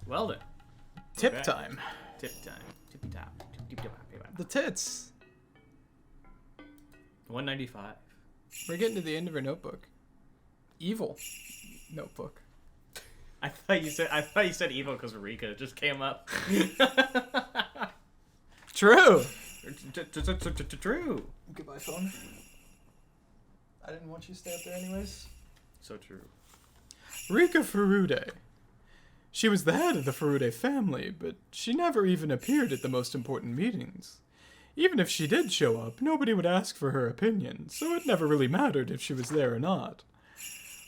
Well then. Tip Okay. time. Tip time. Tippy top. The tits. 195. We're getting to the end of our notebook. Evil notebook. I thought you said evil because Rika just came up. True. True. Goodbye, phone. I didn't want you to stay up there anyways. So true. Rika Furude. She was the head of the Furude family, but she never even appeared at the most important meetings. Even if she did show up, nobody would ask for her opinion, so it never really mattered if she was there or not.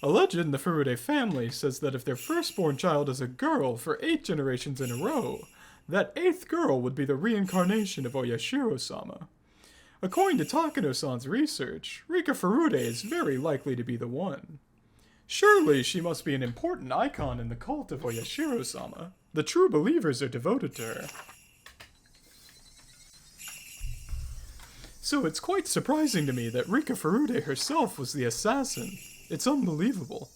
A legend in the Furude family says that if their firstborn child is a girl for 8 generations in a row, that 8th girl would be the reincarnation of Oyashiro-sama. According to Takano-san's research, Rika Furude is very likely to be the one. Surely she must be an important icon in the cult of Oyashiro-sama. The true believers are devoted to her. So it's quite surprising to me that Rika Furude herself was the assassin. It's unbelievable.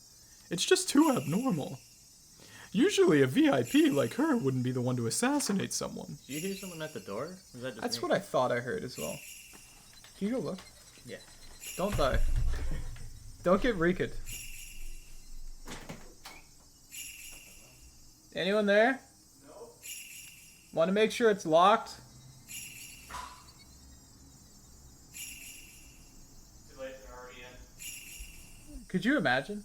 It's just too abnormal. Usually a VIP like her wouldn't be the one to assassinate someone. Did you hear someone at the door? Or was that just That's me? what I thought I heard as well. Can you go look? Yeah. Don't die. Don't get Rika'd. Anyone there? No. Want to make sure it's locked? Too late, they're already in. Could you imagine?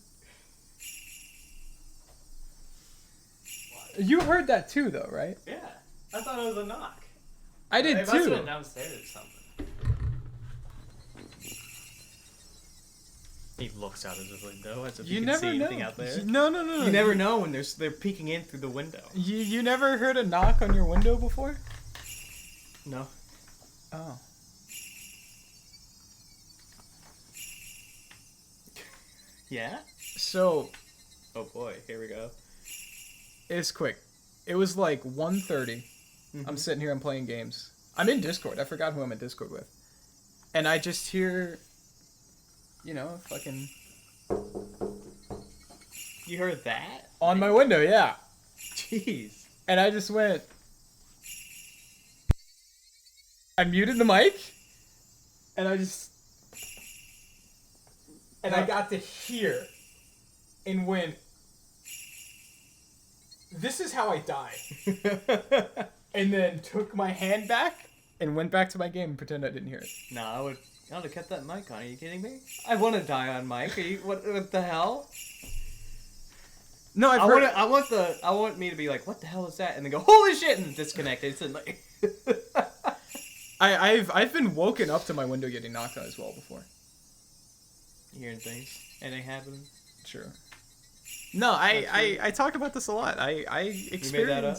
You heard that too, though, right? Yeah. I thought it was a knock. I did They must have too. been downstairs or something. He looks out of the window as if You he can never see know. anything out there. No. You never know when they're peeking in through the window. You never heard a knock on your window before? No. Oh. Yeah? So, Oh boy, here we go. it's quick. It was like 1:30. I'm sitting here, I'm playing games. I'm in Discord. I forgot who I'm in Discord with. And I just hear, fucking... You heard that? On my window, yeah. Jeez. And I just went... I muted the mic. And I just... And I got to hear. And went... This is how I die. And then took my hand back and went back to my game and pretend I didn't hear it. No, I would have kept that mic on. Are you kidding me? I want to die on mic. Are you, what the hell? No, I want me to be like, what the hell is that? And then go, holy shit, and disconnect it. I've been woken up to my window getting knocked on as well before. Hearing things. Anything happening? True. No, I talk about this a lot. I experience... You made that up?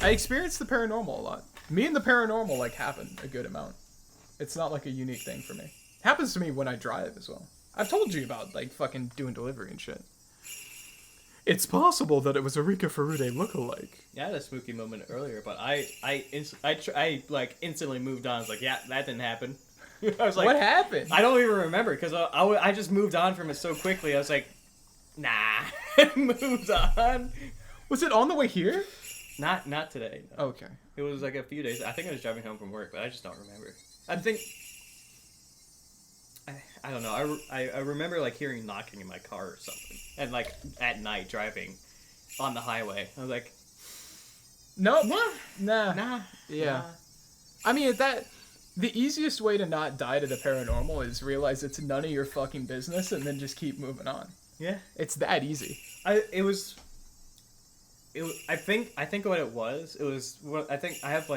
I experience the paranormal a lot. Me and the paranormal, happen a good amount. It's not, a unique thing for me. Happens to me when I drive as well. I've told you about, fucking doing delivery and shit. It's possible that it was a Rika Furude lookalike. Yeah, I had a spooky moment earlier, but I instantly moved on. I was like, yeah, that didn't happen. I was like, What happened? I don't even remember because I just moved on from it so quickly. I was like, nah, moved on. Was it on the way here? Not today. No. Okay. It was a few days. I think I was driving home from work, but I just don't remember. I think I don't know. I remember hearing knocking in my car or something, and at night driving on the highway. I was like, Nope. nah. Yeah. Nah. I mean, the easiest way to not die to the paranormal is realize it's none of your fucking business and then just keep moving on. Yeah. It's that easy. I think what it was I think I have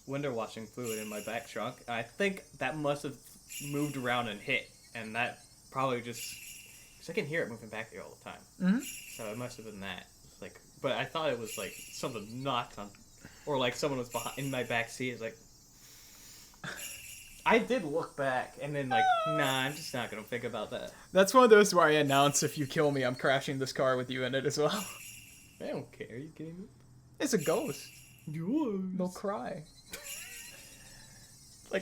window washing fluid in my back trunk. I think that must have moved around and hit, and that probably just because I can hear it moving back there all the time. Mm-hmm. So it must have been that. But I thought it was something knocked on, or someone was in my back seat. It's like I did look back, and then nah, I'm just not gonna think about that. That's one of those where I announce, if you kill me, I'm crashing this car with you in it as well. I don't care. Are you kidding me? It's a ghost. They'll cry.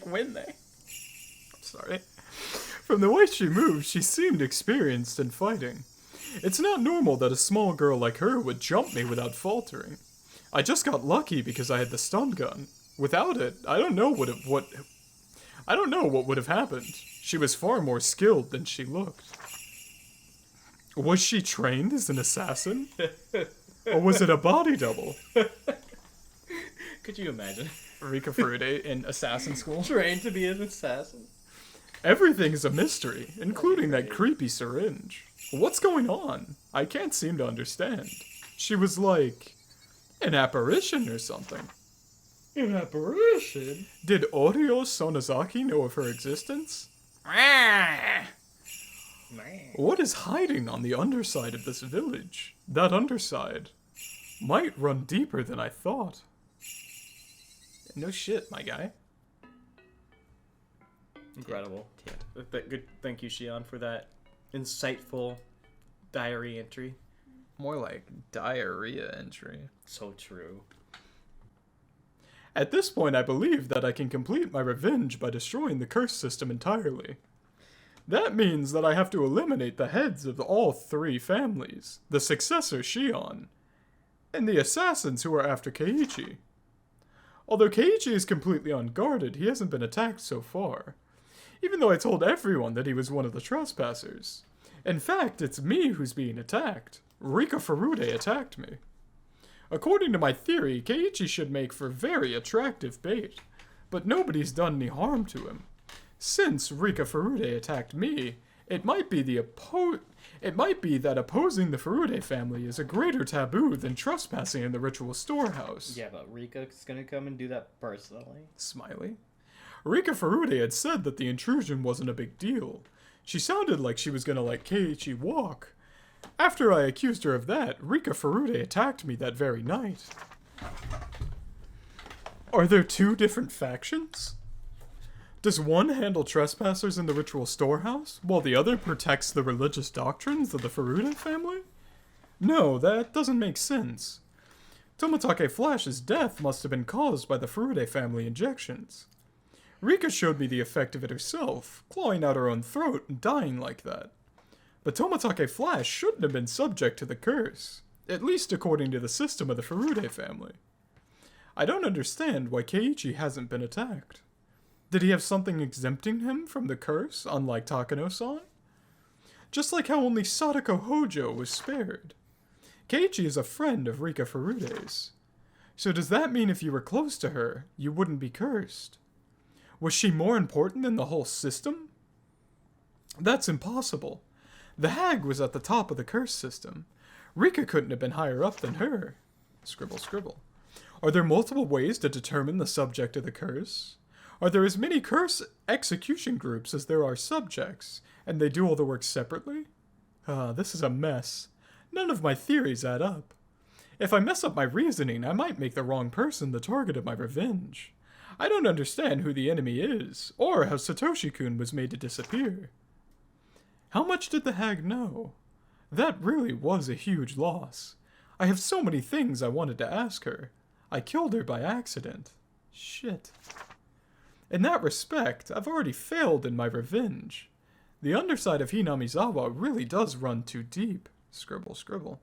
When they? I'm sorry. From the way she moved, she seemed experienced in fighting. It's not normal that a small girl like her would jump me without faltering. I just got lucky because I had the stun gun. Without it, I don't know what would have happened. She was far more skilled than she looked. Was she trained as an assassin? Or was it a body double? Could you imagine? Rika Furude in assassin school. Trained to be an assassin. Everything is a mystery, including that creepy syringe. What's going on? I can't seem to understand. She was like an apparition or something. An apparition? Did Oryo Sonozaki know of her existence? What is hiding on the underside of this village? That underside might run deeper than I thought. No shit, my guy. Incredible. Good. Thank you, Shion, for that insightful diary entry. More like diarrhea entry. So true. At this point, I believe that I can complete my revenge by destroying the curse system entirely. That means that I have to eliminate the heads of all 3 families, the successor Shion, and the assassins who are after Keiichi. Although Keiichi is completely unguarded, he hasn't been attacked so far, even though I told everyone that he was one of the trespassers. In fact, it's me who's being attacked. Rika Furude attacked me. According to my theory, Keiichi should make for very attractive bait, but nobody's done any harm to him. Since Rika Furude attacked me, it might be that opposing the Furude family is a greater taboo than trespassing in the ritual storehouse. Yeah, but Rika's gonna come and do that personally. Smiley. Rika Furude had said that the intrusion wasn't a big deal. She sounded like she was gonna let Keiichi walk. After I accused her of that, Rika Furude attacked me that very night. Are there 2 different factions? Does one handle trespassers in the ritual storehouse, while the other protects the religious doctrines of the Furude family? No, that doesn't make sense. Toмотake Flash's death must have been caused by the Furude family injections. Rika showed me the effect of it herself, clawing out her own throat and dying like that. But Toмотake Flash shouldn't have been subject to the curse, at least according to the system of the Furude family. I don't understand why Keiichi hasn't been attacked. Did he have something exempting him from the curse, unlike Takano-san? Just like how only Sadako Hojo was spared. Keiichi is a friend of Rika Furude's. So does that mean if you were close to her, you wouldn't be cursed? Was she more important than the whole system? That's impossible. The hag was at the top of the curse system. Rika couldn't have been higher up than her. Scribble, scribble. Are there multiple ways to determine the subject of the curse? Are there as many curse execution groups as there are subjects, and they do all the work separately? This is a mess. None of my theories add up. If I mess up my reasoning, I might make the wrong person the target of my revenge. I don't understand who the enemy is, or how Satoshi-kun was made to disappear. How much did the hag know? That really was a huge loss. I have so many things I wanted to ask her. I killed her by accident. Shit. In that respect, I've already failed in my revenge. The underside of Hinamizawa really does run too deep. Scribble, scribble.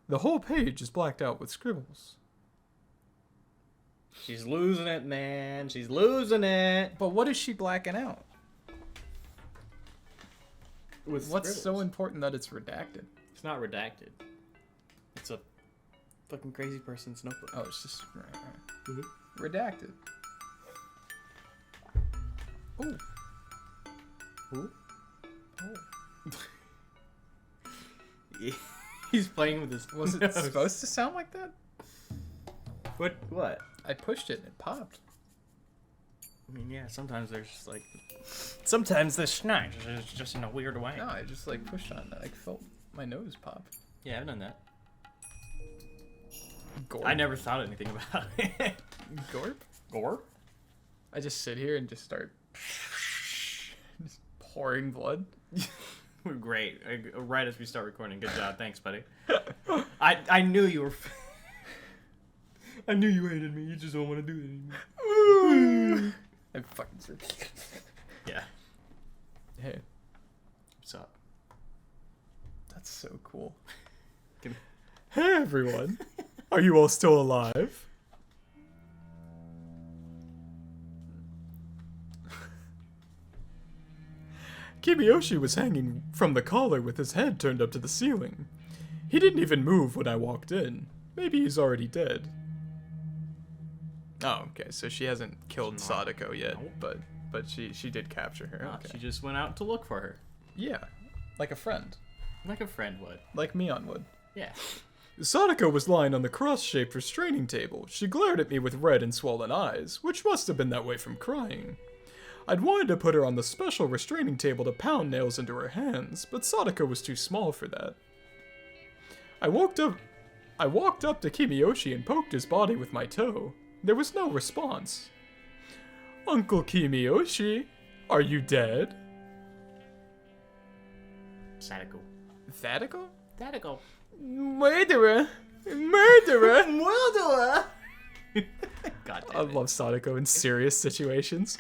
The whole page is blacked out with scribbles. She's losing it, man. She's losing it. But what is she blacking out? With What's scribbles. so important that it's redacted? It's not redacted. It's a fucking crazy person's notebook. Oh, it's just right. Mm-hmm. Redacted. Ooh. Who? Oh. He's playing with his. Was it supposed to sound like that? What? I pushed it and it popped. I mean, yeah. Sometimes there's just like. Sometimes the schneid is just in a weird way. No, I just like pushed on it. I felt my nose pop. Yeah, I've done that. Gorp. I never thought anything about it. Gorp? Gore? I just sit here and just start just pouring blood. Great. Right as we start recording. Good job. Thanks, buddy. I knew you were. I knew you hated me. You just don't want to do it anymore. I'm fucking serious. Yeah. Hey, What's up? That's so cool. Hey everyone, are you all still alive? Kiyoshi was hanging from the collar with his head turned up to the ceiling. He didn't even move when I walked in. Maybe he's already dead. Oh, okay, so she hasn't killed Sadako yet, but she did capture her. Okay. She just went out to look for her. Yeah, like a friend. Like a friend would. Like Mion would. Yeah. Sadako was lying on the cross-shaped restraining table. She glared at me with red and swollen eyes, which must have been that way from crying. I'd wanted to put her on the special restraining table to pound nails into her hands, but Sadako was too small for that. I walked up to Kiyoshi and poked his body with my toe. There was no response. Uncle Kiyoshi, are you dead? Sadako. Sadako? Sadako. Murderer! Murderer! Murderer! God damn I it. love Sadako in serious situations.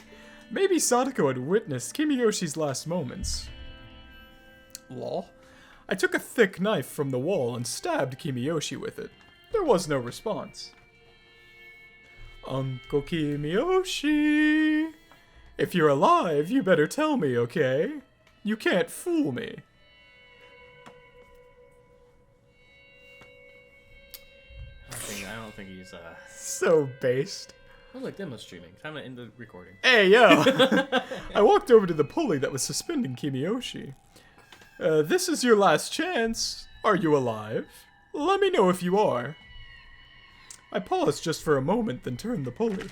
Maybe Sadako had witnessed Kimiyoshi's last moments. Lol. I took a thick knife from the wall and stabbed Kiyoshi with it. There was no response. Uncle Kiyoshi, if you're alive, you better tell me, okay? You can't fool me. I don't think he's So based. Oh look, demo streaming. Time to end the recording. Hey, yo! I walked over to the pulley that was suspending Kiyoshi. This is your last chance. Are you alive? Let me know if you are. I paused just for a moment, then turned the pulley.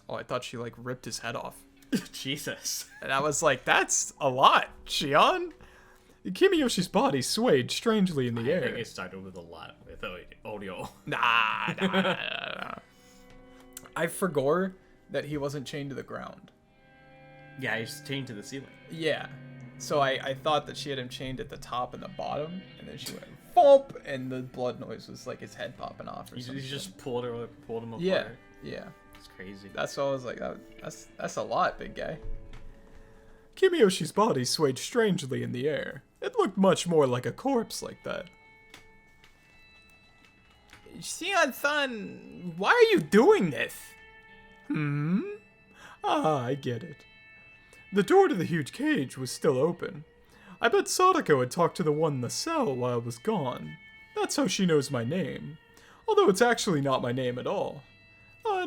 Oh, I thought she, like, ripped his head off. Jesus. And I was like, that's a lot, Shion. Kimiyoshi's body swayed strangely in the air. I think it started with a lot with audio. Nah. I forgot that he wasn't chained to the ground. Yeah, he's chained to the ceiling. Yeah. So I thought that she had him chained at the top and the bottom, and then she went thump, and the blood noise was like his head popping off or something. You just pulled him apart. Yeah, yeah. It's crazy. That's why I was like, that's a lot, big guy. Kimiyoshi's body swayed strangely in the air. It looked much more like a corpse like that. Shion-san, why are you doing this? Ah, I get it. The door to the huge cage was still open. I bet Sadako had talked to the one in the cell while I was gone. That's how she knows my name. Although it's actually not my name at all.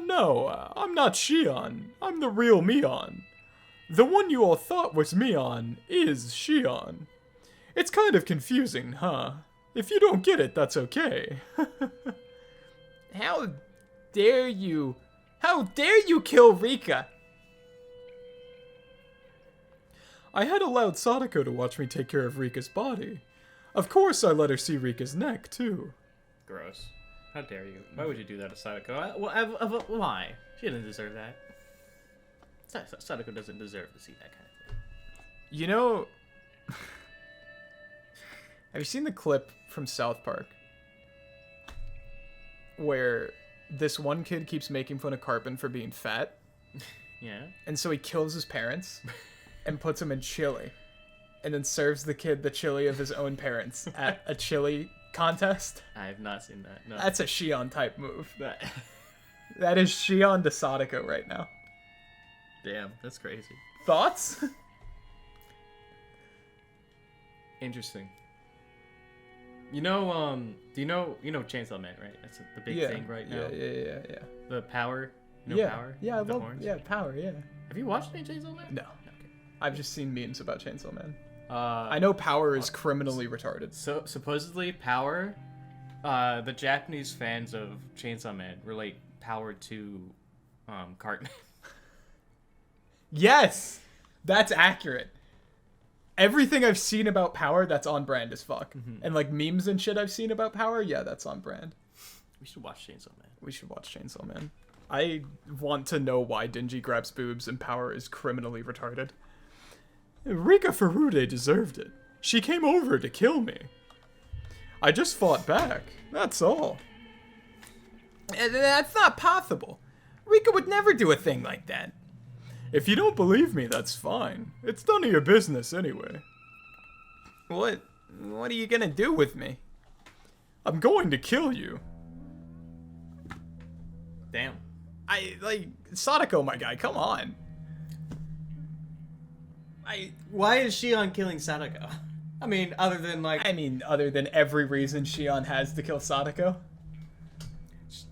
No, I'm not Shion. I'm the real Mion. The one you all thought was Mion is Shion. It's kind of confusing, huh? If you don't get it, that's okay. How dare you? How dare you kill Rika? I had allowed Sadako to watch me take care of Rika's body. Of course I let her see Rika's neck, too. Gross. How dare you? Why would you do that to Sadako? Why? She didn't deserve that. Sadako doesn't deserve to see that kind of thing. You know... Have you seen the clip from South Park? Where this one kid keeps making fun of Carpin for being fat? Yeah. And so he kills his parents and puts them in chili. And then serves the kid the chili of his own parents at a chili contest. I have not seen that. No. That's a Shion type move. That is Shion to Sadako right now. Damn, that's crazy. Thoughts? Interesting. You know, do you know Chainsaw Man, right? That's the big thing right now. Yeah. The Power. Power? Yeah, I the love horns? Power, yeah. Have you watched any Chainsaw Man? No. Okay. I've just seen memes about Chainsaw Man. I I know Power is criminally retarded. So supposedly Power, the Japanese fans of Chainsaw Man relate Power to Cartman. Yes! That's accurate. Everything I've seen about Power, that's on brand as fuck. Mm-hmm. And like memes and shit I've seen about Power, yeah, that's on brand. We should watch Chainsaw Man. We should watch Chainsaw Man. I want to know why Denji grabs boobs and Power is criminally retarded. Rika Furude deserved it. She came over to kill me. I just fought back. That's all. That's not possible. Rika would never do a thing like that. If you don't believe me, that's fine. It's none of your business anyway. What are you gonna do with me? I'm going to kill you. Damn. Sadako, my guy, come on. Why is Shion killing Sadako? I mean, other than other than every reason Shion has to kill Sadako.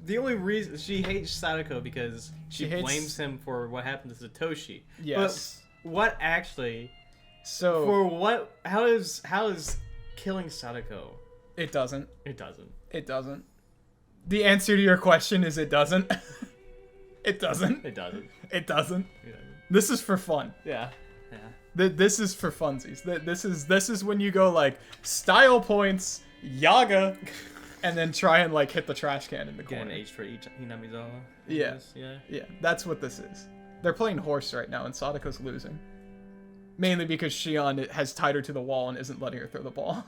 the only reason she hates Sadako because she hates... blames him for what happened to Satoshi. Yes. But what actually? So for what? How is killing Sadako? It doesn't. It doesn't. It doesn't. The answer to your question is it doesn't. It doesn't. It doesn't. It doesn't. Yeah. This is for fun. Yeah. Yeah. This is for funsies. This is when you go like style points, Yaga, and then try and like hit the trash can in the Get corner. an H for each Hinamizawa. Yeah. Yeah. Yeah. That's what this is. They're playing horse right now, and Sadako's losing. Mainly because Shion has tied her to the wall and isn't letting her throw the ball.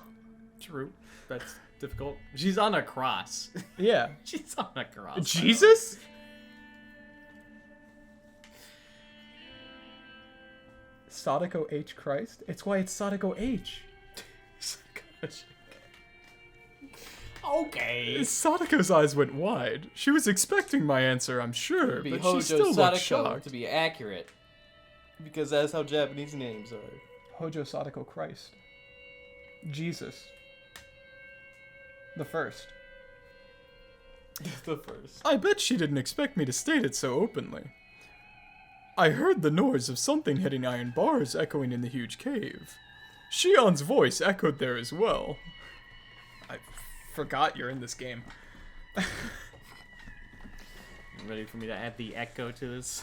True. That's difficult. She's on a cross. Yeah. She's on a cross. Jesus? Sadako H Christ? It's why it's Sadako H. Okay. Sadako's eyes went wide. She was expecting my answer, I'm sure, but she still looked shocked. To be accurate. Because that's how Japanese names are. Hojo Sadako Christ. Jesus. The first. The first. I bet she didn't expect me to state it so openly. I heard the noise of something hitting iron bars echoing in the huge cave. Shion's voice echoed there as well. I forgot you're in this game. Ready for me to add the echo to this?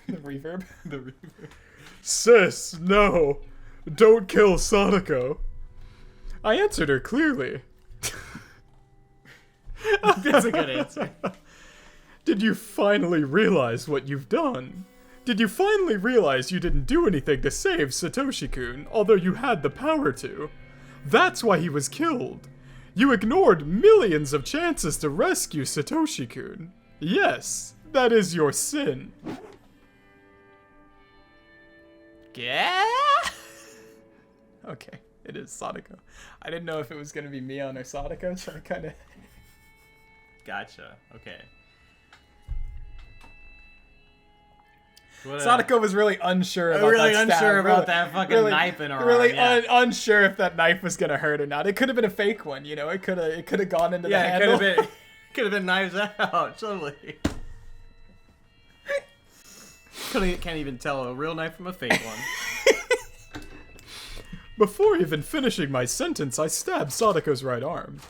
The reverb? The reverb. Sis, no. Don't kill Sadako. I answered her clearly. That's a good answer. Did you finally realize what you've done? Did you finally realize you didn't do anything to save Satoshi-kun, although you had the power to? That's why he was killed. You ignored millions of chances to rescue Satoshi-kun. Yes, that is your sin. Yeah? Okay, it is Sadako. I didn't know if it was going to be Mion or Sadako, so I kind of... Gotcha. Okay. Sadako was really unsure about that fucking knife in her really arm. Yeah. Unsure if that knife was gonna hurt or not. It could have been a fake one, you know. It could have gone into the handle. Yeah, could have been Knives Out. Totally. Can't even tell a real knife from a fake one. Before even finishing my sentence, I stabbed Sadako's right arm.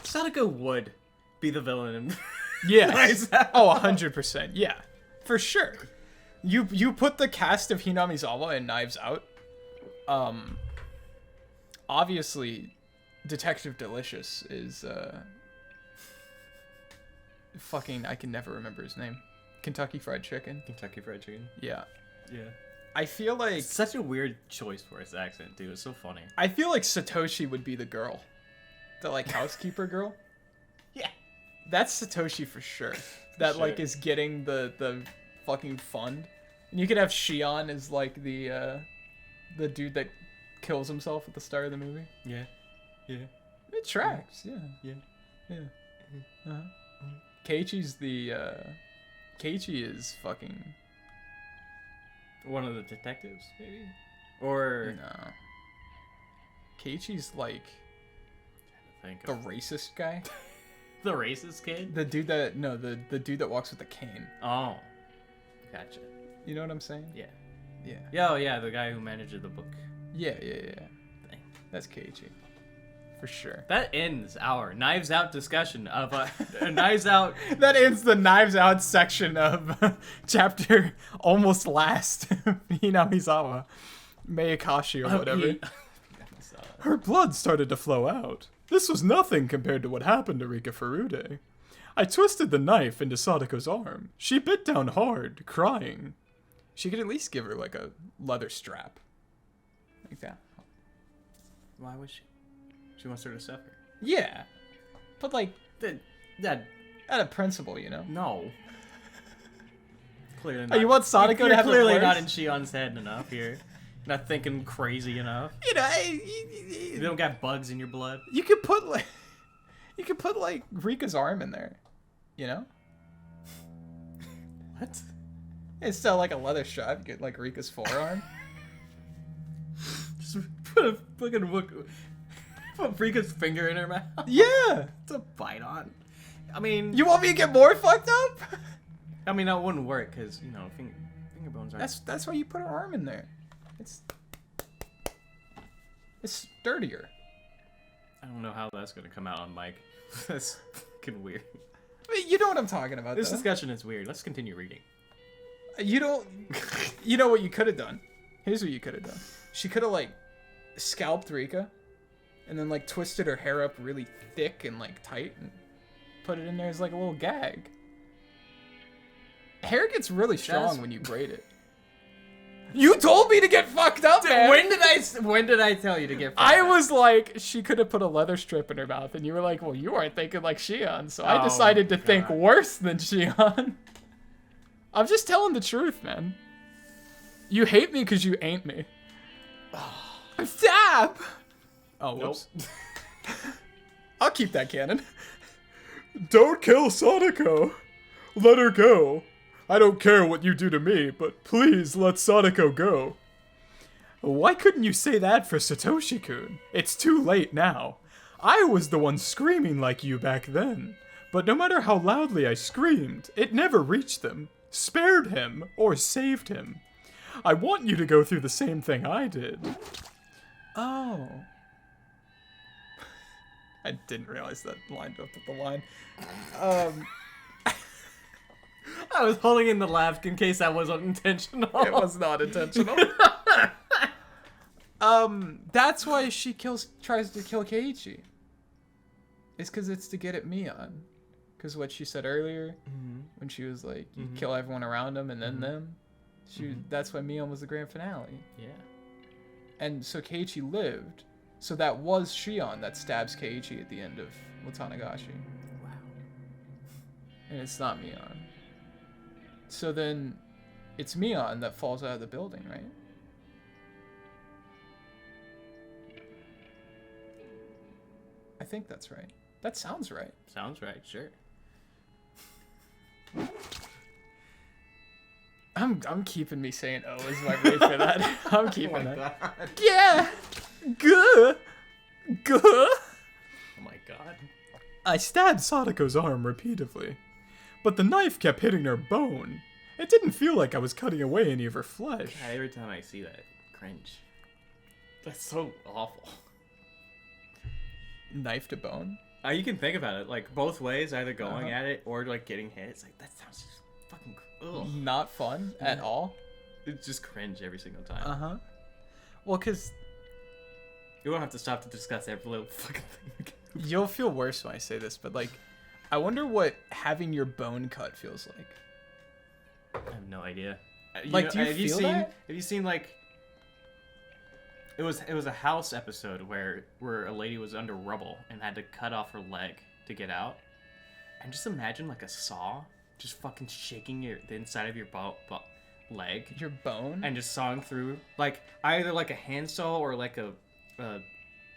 Sadako would be the villain. Yes. Oh, 100%. Yeah, for sure. You put the cast of Hinamizawa in Knives Out. Obviously, Detective Delicious is fucking, I can never remember his name. Kentucky Fried Chicken. Kentucky Fried Chicken. Yeah. Yeah. I feel like it's such a weird choice for his accent, dude. It's so funny. I feel like Satoshi would be the girl, the like housekeeper girl. Yeah. That's Satoshi for sure. That sure. Like is getting the fucking fund. And you could have Shion as like the dude that kills himself at the start of the movie. Yeah. Yeah. It tracks, yeah. Yeah. Yeah. Uh-huh. Keiichi's the Keiichi is fucking one of the detectives, maybe? Or no. Keiichi's like the racist guy. The racist kid? The dude that the dude that walks with the cane. Oh. Gotcha. You know what I'm saying? Yeah. Yeah. Yeah, oh yeah, the guy who manages the book. Yeah. Dang. That's Keiichi. For sure. That ends our Knives Out discussion of Knives Out. That ends the Knives Out section of chapter almost last. Hinamizawa. Meakashi or whatever. Her blood started to flow out. This was nothing compared to what happened to Rika Furude. I twisted the knife into Sadako's arm. She bit down hard, crying. She could at least give her like a leather strap. Like that. Why was she? She wants her to suffer. Yeah. But like, That out of principle, you know? no. Clearly Oh, you want Sadako you're to have clearly it worse? not in Shion's head enough here. Not thinking crazy enough. You know, You don't got bugs in your blood. you could put like Rika's arm in there, you know? What? Instead of like a leather strap, you get like Rika's forearm. Just put a fucking put Rika's finger in her mouth. Yeah. It's a bite on. I mean, You want me to get more fucked up? I mean that wouldn't work because you know finger bones are. That's why you put her arm in there. It's sturdier. I don't know how that's gonna come out on mic. That's fucking weird. I mean, you know what I'm talking about. This though. discussion is weird. Let's continue reading. You don't. You know what you could have done? Here's what you could have done. She could have like scalped Rika, and then like twisted her hair up really thick and like tight, and put it in there as like a little gag. Hair gets really strong That's- when you braid it. You told me to get fucked up, man. When did I tell you to get? I was like, she could have put a leather strip in her mouth, and you were like, well, you weren't thinking like Shion, so I Oh decided to my think God. worse than Shion. I'm just telling the truth, man. You hate me because you ain't me. Stab! Oh, whoops. I'll keep that canon. Don't kill Sadako. Let her go. I don't care what you do to me, but please let Sadako go. Why couldn't you say that for Satoshi-kun? It's too late now. I was the one screaming like you back then. But no matter how loudly I screamed, it never reached them, spared him, or saved him. I want you to go through the same thing I did. Oh. I didn't realize that lined up with the line. I was holding in the laugh in case that wasn't intentional. It was not intentional. That's why she tries to kill Keiichi. It's because it's to get at Mion. Because what she said earlier, when she was like, you kill everyone around them and then them, that's why Mion was the grand finale. Yeah. And so Keiichi lived. So that was Shion that stabs Keiichi at the end of Watanagashi. Wow. And it's not Mion. So then it's Mion that falls out of the building, right? I think that's right. That sounds right. Sounds right. Sure. I'm keeping me saying oh as my rate for that. I'm keeping that. God. Yeah. Good. Good. Oh my god. I stabbed Sadako's arm repeatedly, but the knife kept hitting her bone. It didn't feel like I was cutting away any of her flesh. God, every time I see that, cringe. That's so awful. Knife to bone? You can think about it, like, both ways, either going at it or, like, getting hit. It's like, that sounds just fucking... Ugh. Not fun at all? It's just cringe every single time. Uh-huh. Well, because You won't have to stop to discuss every little fucking thing. you'll feel worse when I say this, but, like, I wonder what having your bone cut feels like. I have no idea. Like, do you have you feel seen, that? Have you seen, like... It was a House episode where a lady was under rubble and had to cut off her leg to get out. And just imagine, like, a saw just fucking shaking the inside of your leg. Your bone? And just sawing through, like, either like a handsaw or like a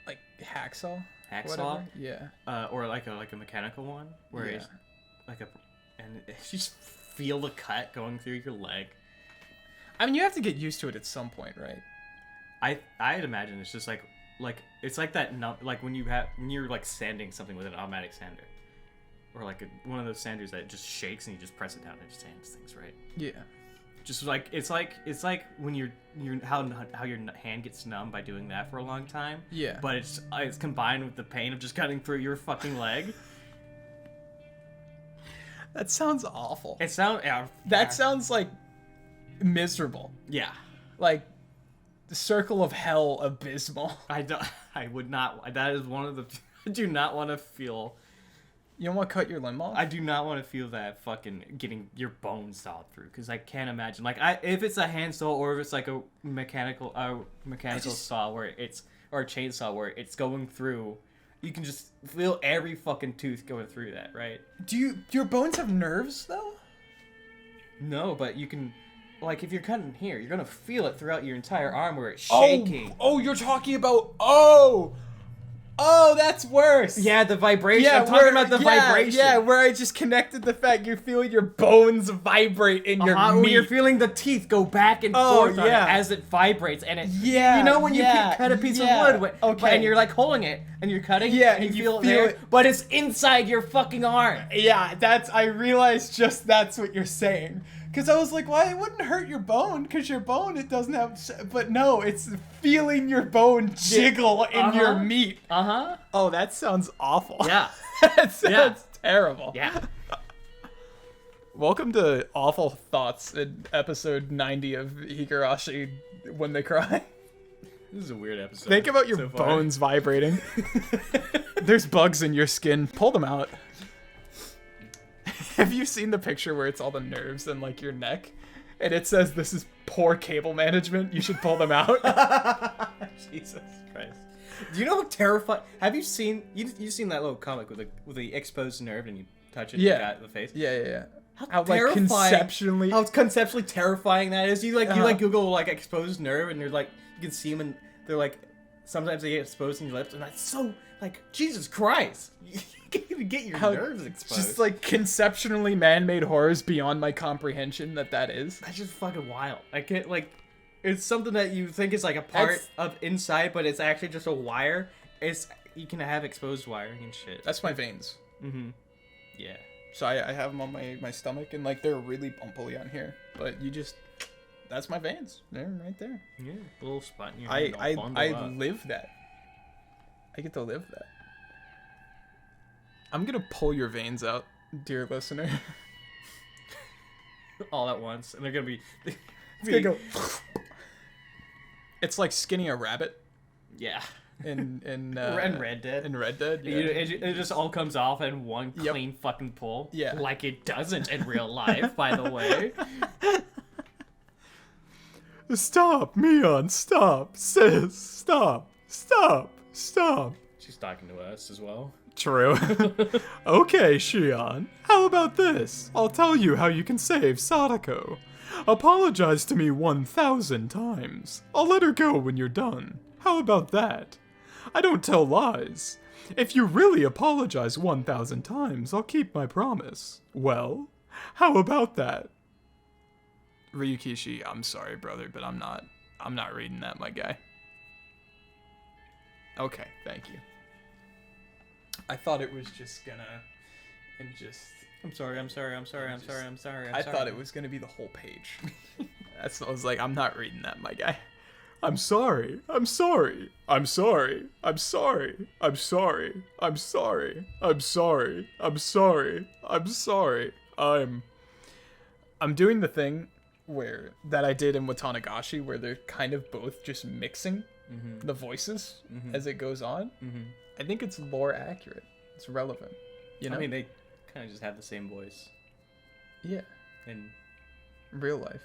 like hacksaw? hacksaw, Whatever? Yeah. or like a mechanical one where Yeah. it's like and you just feel the cut going through your leg. I mean, you have to get used to it at some point, right? I'd imagine it's just like it's like that like when you're like sanding something with an automatic sander, or like one of those sanders that just shakes and you just press it down and it just sands things, right? Yeah. Just like it's like when you're how your hand gets numb by doing that for a long time. Yeah. But it's combined with the pain of just cutting through your fucking leg. That sounds awful. That sounds like miserable. Yeah. Like the circle of hell abysmal. I would not. That is one of the. I do not want to feel. You don't want to cut your limb off? I do not want to feel that fucking getting your bones sawed through, because I can't imagine. Like, if it's a handsaw or if it's like a mechanical saw where it's, or a chainsaw where it's going through, you can just feel every fucking tooth going through that, right? Do your bones have nerves though? No, but you can, like, if you're cutting here, you're gonna feel it throughout your entire arm where it's shaking. Oh, you're talking about, oh, that's worse. Yeah, the vibration. I'm talking about the vibration. Yeah, where I just connected the fact you're feeling your bones vibrate in your meat. You're feeling the teeth go back and forth on it as it vibrates, and it. Yeah, you know when you cut a piece of wood, and you're like holding it, and you're cutting, and you feel it, but it's inside your fucking arm. Yeah, I realized just that's what you're saying. Because I was like, well, it wouldn't hurt your bone, because your bone, it doesn't have... But no, it's feeling your bone jiggle in your meat. Oh, that sounds awful. Yeah. That sounds terrible. Yeah. Welcome to Awful Thoughts in episode 90 of Higurashi When They Cry. This is a weird episode. Think about your bones vibrating. There's bugs in your skin. Pull them out. Have you seen the picture where it's all the nerves in, like, your neck? And it says, this is poor cable management. You should pull them out. Jesus Christ. Do you know how terrifying... Have you seen... You've seen that little comic with the exposed nerve and you touch it and you got the face? Yeah. How terrifying... conceptually... How conceptually terrifying that is. You Google, like, exposed nerve and they're, like... You can see them and they're, like... Sometimes they get exposed in your lips and that's so... Like, Jesus Christ. You can't even get your nerves exposed. Just, like, conceptually man-made horrors beyond my comprehension that is. That's just fucking wild. I can't, like... It's something that you think is, like, a part of inside, but it's actually just a wire. You can have exposed wiring and shit. That's my veins. Mm-hmm. Yeah. So I have them on my stomach, and, like, they're really bumpily on here. But you just... That's my veins. They're right there. Yeah, a little spot in your hand. I live that. I get to live that. I'm gonna pull your veins out, dear listener. All at once, and they're gonna be... It's gonna go... It's like skinning a rabbit. Yeah. In Red Dead. In Red Dead, yeah. It just all comes off in one clean fucking pull. Yeah. Like it doesn't in real life, by the way. Stop, Mion, stop. Sis, stop. She's talking to us as well. True. Okay, Shion. How about this? I'll tell you how you can save Sadako. Apologize to me 1,000 times. I'll let her go when you're done. How about that? I don't tell lies. If you really apologize 1,000 times, I'll keep my promise. Well, how about that? Ryukishi, I'm sorry, brother, but I'm not reading that, my guy. Okay, thank you. I thought it was just gonna... And just... I'm sorry. I thought it was gonna be the whole page. That's what I was like, I'm not reading that, my guy. I'm sorry. I'm doing the thing that I did in Watanagashi where they're kind of both just mixing the voices as it goes on. I think it's lore accurate. It's relevant. You know? I mean, they kind of just have the same voice. Yeah. In real life.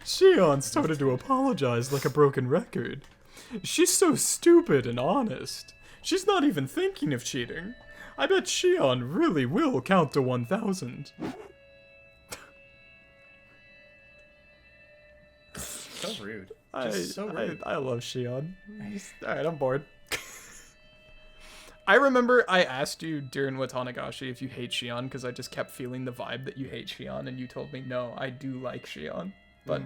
Shion started to apologize like a broken record. She's so stupid and honest. She's not even thinking of cheating. I bet Shion really will count to 1,000. So rude. So rude. I love Shion. Alright, I'm bored. I remember I asked you during Watanagashi if you hate Shion because I just kept feeling the vibe that you hate Shion, and you told me, no, I do like Shion. But,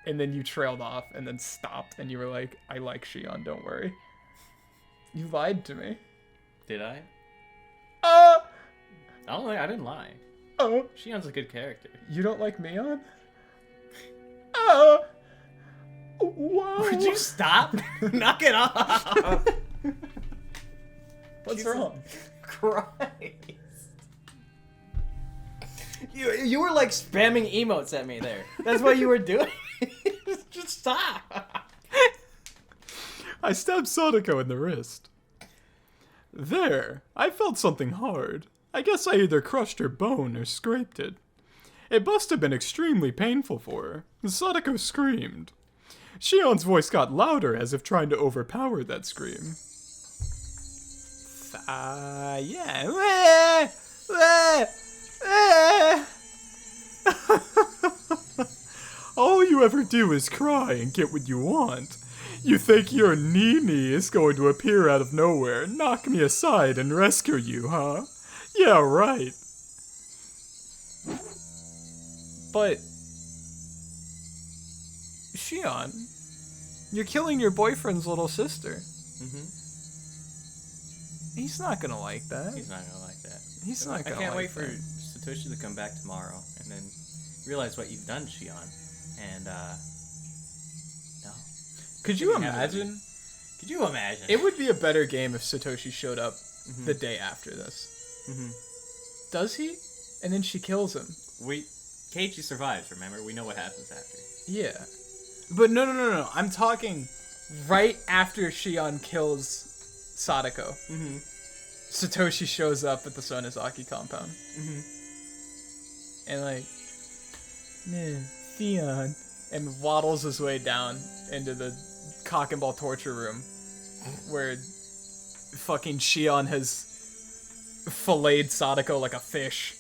and then you trailed off and then stopped and you were like, I like Shion, don't worry. You lied to me. Did I? I didn't lie. Oh. Shion's a good character. You don't like Mion? Whoa. Would you stop? Knock it off. What's wrong? Christ. You were like spamming emotes at me there. That's what you were doing. Just stop. I stabbed Sadako in the wrist. There. I felt something hard. I guess I either crushed her bone or scraped it. It must have been extremely painful for her. Sadako screamed. Shion's voice got louder as if trying to overpower that scream. Yeah. All you ever do is cry and get what you want. You think your Nini is going to appear out of nowhere, knock me aside, and rescue you, huh? Yeah, right. But, Shion, you're killing your boyfriend's little sister. Mm-hmm. He's not gonna like that. He's not gonna like that. He's not gonna like that. I can't wait for Satoshi to come back tomorrow and then realize what you've done, Shion. And, no. Could you imagine? Could you imagine? It would be a better game if Satoshi showed up the day after this. Mm-hmm. Does he? And then she kills him. Keiichi survives, remember? We know what happens after. Yeah. But no. I'm talking right after Shion kills Sadako. Mm-hmm. Satoshi shows up at the Sonozaki compound. Mm-hmm. And like, Shion. And waddles his way down into the cock and ball torture room where fucking Shion has filleted Sadako like a fish.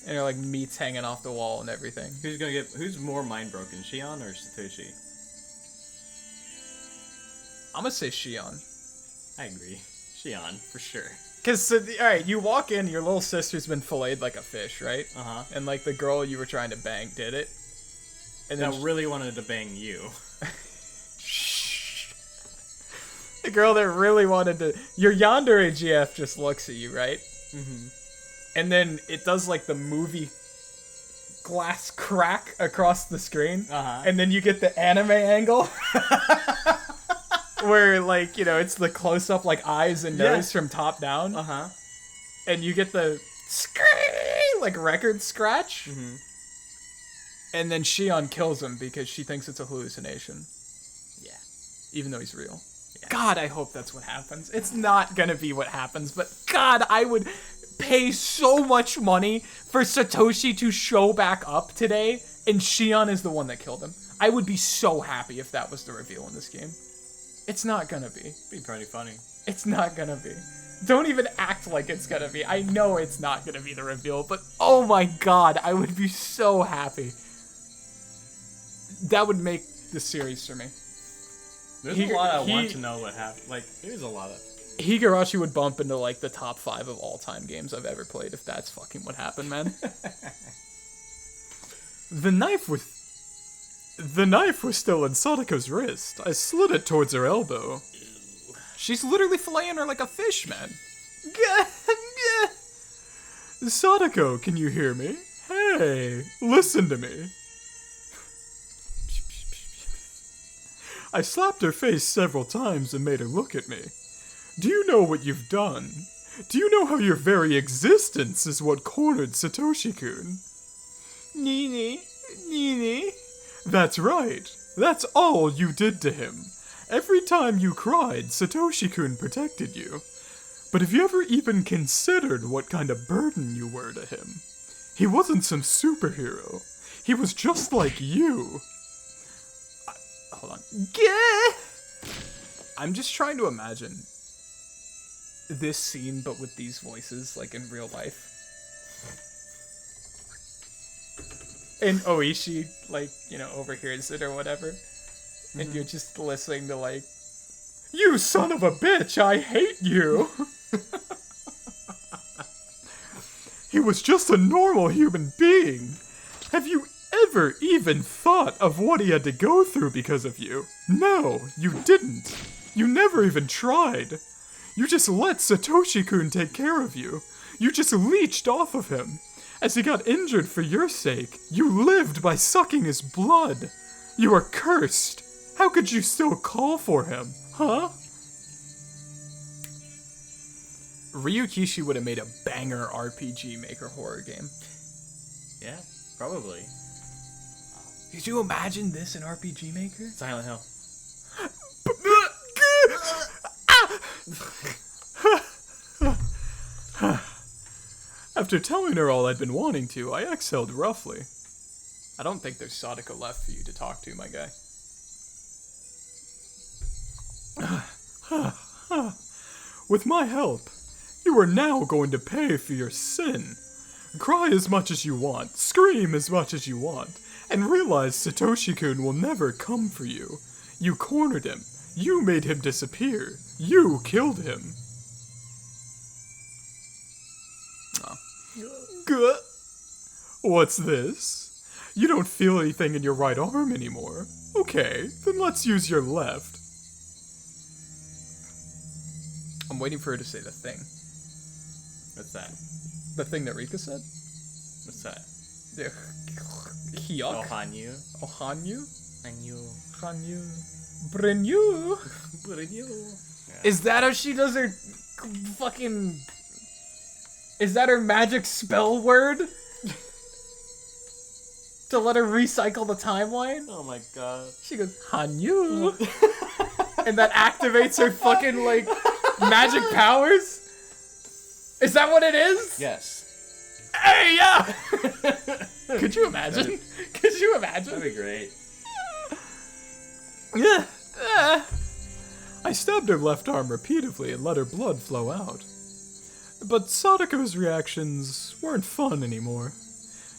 And her like meat's hanging off the wall and everything. Who's more mind broken, Shion or Satoshi? I'm gonna say Shion. I agree. Shion, for sure. Cause, alright, you walk in, your little sister's been filleted like a fish, right? Uh-huh. And like the girl you were trying to bang did it. And that then really wanted to bang you. The girl that really wanted to... Your yandere GF just looks at you, right? Mm-hmm. And then it does like the movie glass crack across the screen. Uh-huh. And then you get the anime angle. Where like, you know, it's the close-up like eyes and nose from top down. Uh-huh. And you get the like record scratch. Mm-hmm. And then Shion kills him because she thinks it's a hallucination. Yeah. Even though he's real. Yeah. God, I hope that's what happens. It's not gonna be what happens, but God, I would pay so much money for Satoshi to show back up today, and Shion is the one that killed him. I would be so happy if that was the reveal in this game. It's not gonna be. It'd be pretty funny. It's not gonna be. Don't even act like it's gonna be. I know it's not gonna be the reveal, but oh my God, I would be so happy. That would make the series for me. There's a lot I want to know what happened. Like, there's a lot of... Higurashi would bump into, like, the top 5 of all-time games I've ever played if that's fucking what happened, man. The knife was still in Sadako's wrist. I slid it towards her elbow. Ew. She's literally filleting her like a fish, man. Sadako, can you hear me? Hey, listen to me. I slapped her face several times and made her look at me. Do you know what you've done? Do you know how your very existence is what cornered Satoshi-kun? Nini. That's right. That's all you did to him. Every time you cried, Satoshi-kun protected you. But have you ever even considered what kind of burden you were to him? He wasn't some superhero. He was just like you. Hold on. I'm just trying to imagine this scene, but with these voices, like in real life. And Oishi, like, you know, overhears it or whatever. Mm-hmm. And you're just listening to, like, you son of a bitch, I hate you! He was just a normal human being. Have you ever even thought of what he had to go through because of you? No, you didn't. You never even tried. You just let Satoshi-kun take care of you. You just leeched off of him. As he got injured for your sake, you lived by sucking his blood. You are cursed. How could you still call for him, huh? Ryukishi would have made a banger RPG Maker horror game. Yeah, probably. Could you imagine this in RPG Maker? Silent Hill. After telling her all I'd been wanting to, I exhaled roughly. I don't think there's Sadako left for you to talk to, my guy. With my help, you are now going to pay for your sin. Cry as much as you want, scream as much as you want, and realize Satoshi-kun will never come for you. You cornered him. You made him disappear. You killed him. Good. What's this? You don't feel anything in your right arm anymore. Okay, then let's use your left. I'm waiting for her to say the thing. What's that? The thing that Rika said? What's that? Hyuk? Oh, Hanyu. Oh, Hanyu? Hanyu. Hanyu. Brenyu? Yeah. Is that how she does her fucking... Is that her magic spell word? To let her recycle the timeline? Oh my god. She goes, Hanyu. And that activates her fucking, like, magic powers? Is that what it is? Yes. Hey, yeah! Could you imagine? Could you imagine? That'd be great. Yeah. I stabbed her left arm repeatedly and let her blood flow out. But Sadako's reactions weren't fun anymore.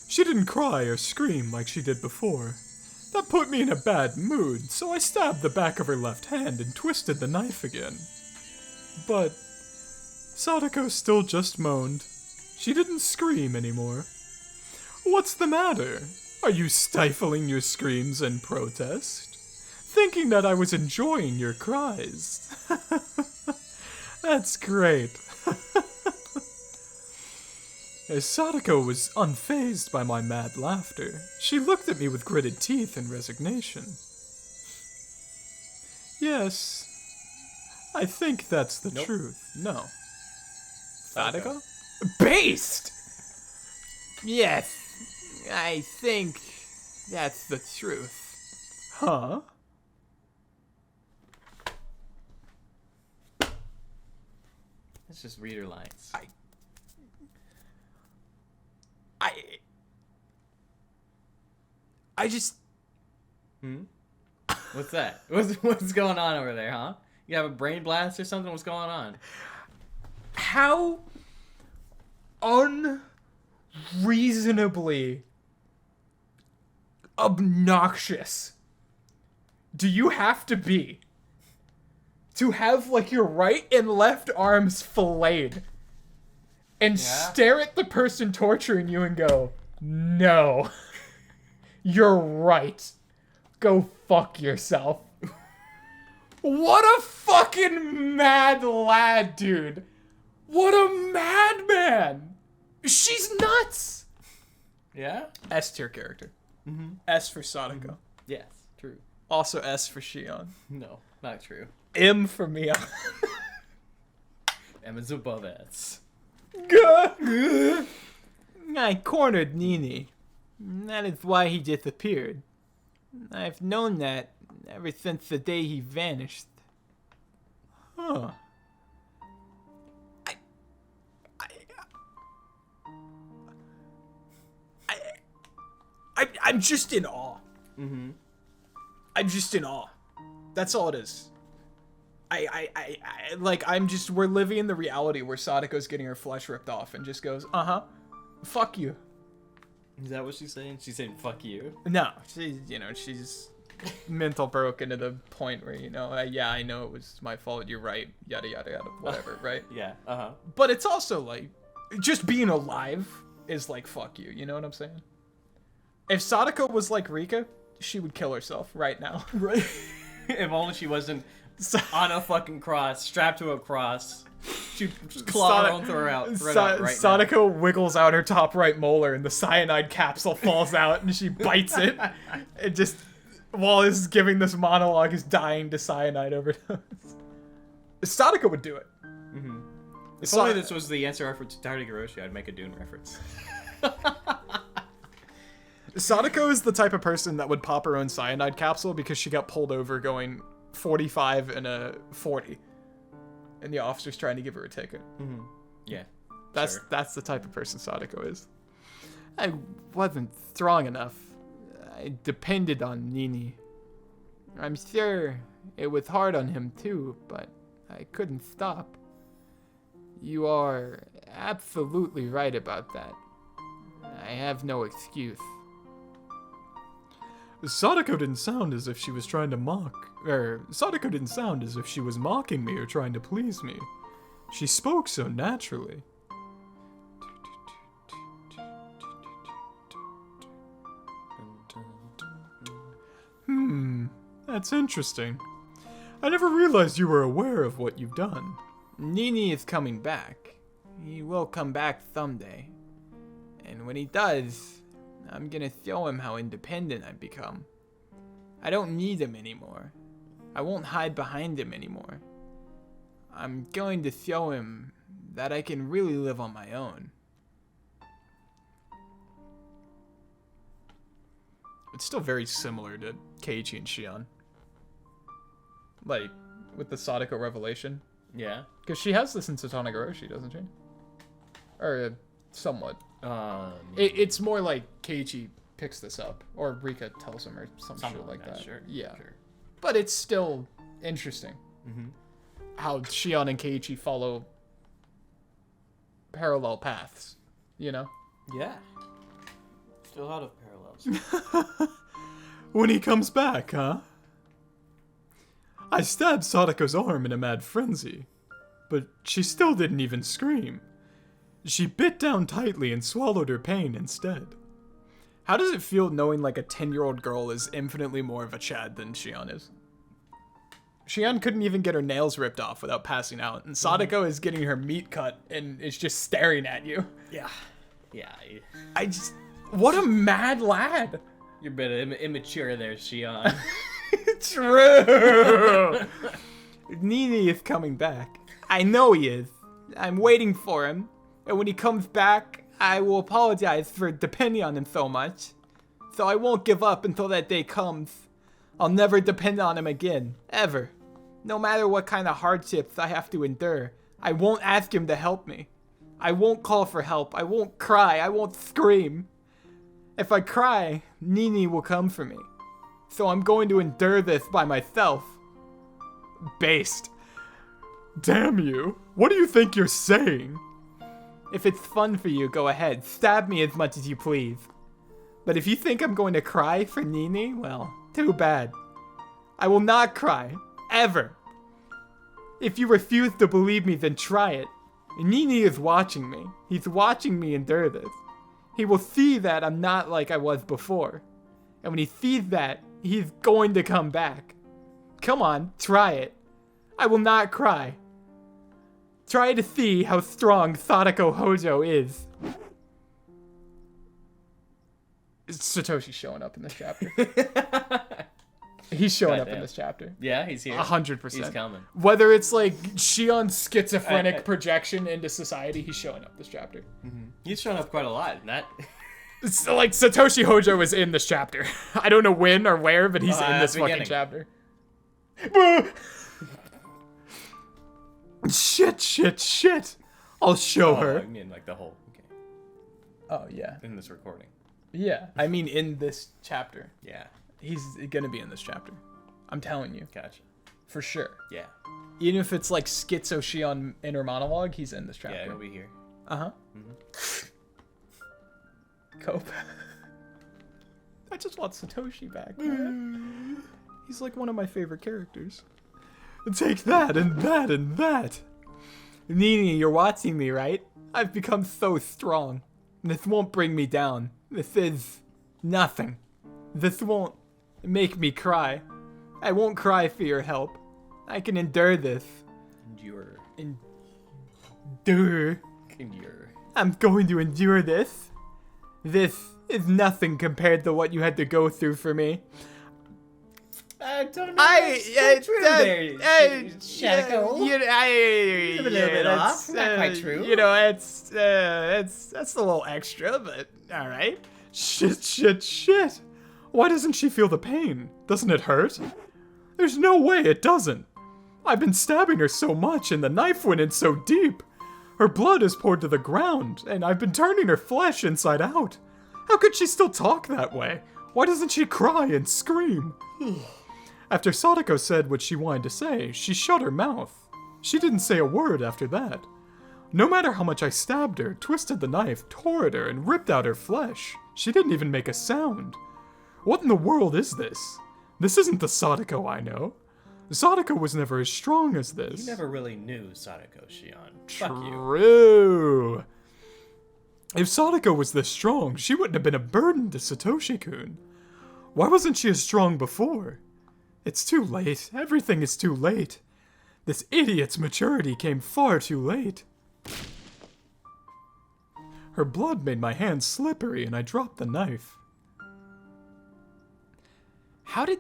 She didn't cry or scream like she did before. That put me in a bad mood, so I stabbed the back of her left hand and twisted the knife again. But Sadako still just moaned. She didn't scream anymore. What's the matter? Are you stifling your screams in protest? Thinking that I was enjoying your cries. That's great. As Sadako was unfazed by my mad laughter, she looked at me with gritted teeth in resignation. Yes, I think that's the truth. No. Sadako? Based! Yes, I think that's the truth. Huh? Let's just read her lines. I just... What's that? What's going on over there, huh? You have a brain blast or something? What's going on? How unreasonably obnoxious do you have to be to have, like, your right and left arms filleted and stare at the person torturing you and go, no, you're right. Go fuck yourself. What a fucking mad lad, dude. What a madman. She's nuts. Yeah? S tier character. S for Sadako. Yes, true. Also S for Shion. No, not true. M for Mia. Emma's above S. I cornered Nini. That is why he disappeared. I've known that ever since the day he vanished. Huh. I'm just in awe. Mm-hmm. I'm just in awe. That's all it is. We're living in the reality where Sadako's getting her flesh ripped off and just goes, fuck you. Is that what she's saying? She's saying fuck you? No, she's mental broken to the point where, I know it was my fault, you're right, yada, yada, yada, whatever, right? Yeah, uh-huh. But it's also, like, just being alive is like, fuck you, you know what I'm saying? If Sadako was like Rika, she would kill herself right now. Right. If only she wasn't on a fucking cross, strapped to a cross. She'd claw her own throat out right Sadako wiggles out her top right molar and the cyanide capsule falls out and she bites it. And just, while is giving this monologue, is dying to cyanide overdose. Sadako would do it. Mm-hmm. If only this was the answer reference to Higurashi, I'd make a Dune reference. Sadako is the type of person that would pop her own cyanide capsule because she got pulled over going 45 and a 40. And the officer's trying to give her a ticket. Mm-hmm. Yeah. That's the type of person Sadako is. I wasn't strong enough. I depended on Nini. I'm sure it was hard on him too, but I couldn't stop. You are absolutely right about that. I have no excuse. Sadako didn't sound as if she was trying to Sadako didn't sound as if she was mocking me or trying to please me. She spoke so naturally. That's interesting. I never realized you were aware of what you've done. Nini is coming back. He will come back someday. And when he does, I'm gonna show him how independent I've become. I don't need him anymore. I won't hide behind him anymore. I'm going to show him that I can really live on my own. It's still very similar to Keiichi and Shion. Like, with the Sadako revelation. Yeah. Because she has this in Higurashi, doesn't she? Or, somewhat. It's more like Keiichi picks this up, or Rika tells him, or something shit like that. Sure. Yeah. Sure. But it's still interesting. Mm-hmm. How Shion and Keiichi follow parallel paths, you know? Yeah. Still a lot of parallels. When he comes back, huh? I stabbed Sadako's arm in a mad frenzy, but she still didn't even scream. She bit down tightly and swallowed her pain instead. How does it feel knowing like a 10-year-old girl is infinitely more of a Chad than Shion is? Shion couldn't even get her nails ripped off without passing out, and Sadako is getting her meat cut and is just staring at you. Yeah. Yeah. What a mad lad! You're a bit immature there, Shion. True! Nini is coming back. I know he is. I'm waiting for him. And when he comes back, I will apologize for depending on him so much. So I won't give up until that day comes. I'll never depend on him again. Ever. No matter what kind of hardships I have to endure, I won't ask him to help me. I won't call for help. I won't cry. I won't scream. If I cry, Nini will come for me. So I'm going to endure this by myself. Based. Damn you. What do you think you're saying? If it's fun for you, go ahead. Stab me as much as you please. But if you think I'm going to cry for Nini, well, too bad. I will not cry. Ever. If you refuse to believe me, then try it. Nini is watching me. He's watching me endure this. He will see that I'm not like I was before. And when he sees that, he's going to come back. Come on, try it. I will not cry. Try to see how strong Sadako Hojo is. Satoshi's showing up in this chapter. He's showing up in this chapter. Yeah, he's here. 100%. He's coming. Whether it's like Shion's schizophrenic projection into society, he's showing up this chapter. Mm-hmm. He's shown up quite a lot in that. It's like Satoshi Hojo is in this chapter. I don't know when or where, but he's in this fucking chapter. Shit. I'll show her. I mean, like the whole. Okay. Oh, yeah. In this recording. Yeah. I mean, in this chapter. Yeah. He's gonna be in this chapter. I'm telling you. Gotcha. For sure. Yeah. Even if it's like Schizo Shion inner monologue, he's in this chapter. Yeah, he'll be here. Uh-huh. Mm-hmm. Cope. I just want Satoshi back, man. He's like one of my favorite characters. Take that and that and that. Nini, you're watching me, right? I've become so strong. This won't bring me down. This is nothing. This won't make me cry. I won't cry for your help. I can endure this. Endure. Endure. I'm going to endure this. This is nothing compared to what you had to go through for me. I don't know. Shako. A little bit off. Not quite true. You know, that's a little extra, but all right. Shit. Why doesn't she feel the pain? Doesn't it hurt? There's no way it doesn't. I've been stabbing her so much, and the knife went in so deep. Her blood is poured to the ground, and I've been turning her flesh inside out. How could she still talk that way? Why doesn't she cry and scream? After Sadako said what she wanted to say, she shut her mouth. She didn't say a word after that. No matter how much I stabbed her, twisted the knife, tore at her, and ripped out her flesh, she didn't even make a sound. What in the world is this? This isn't the Sadako I know. Sadako was never as strong as this. You never really knew Sadako, Shion. Fuck you. True. If Sadako was this strong, she wouldn't have been a burden to Satoshi-kun. Why wasn't she as strong before? It's too late. Everything is too late. This idiot's maturity came far too late. Her blood made my hands slippery and I dropped the knife. How did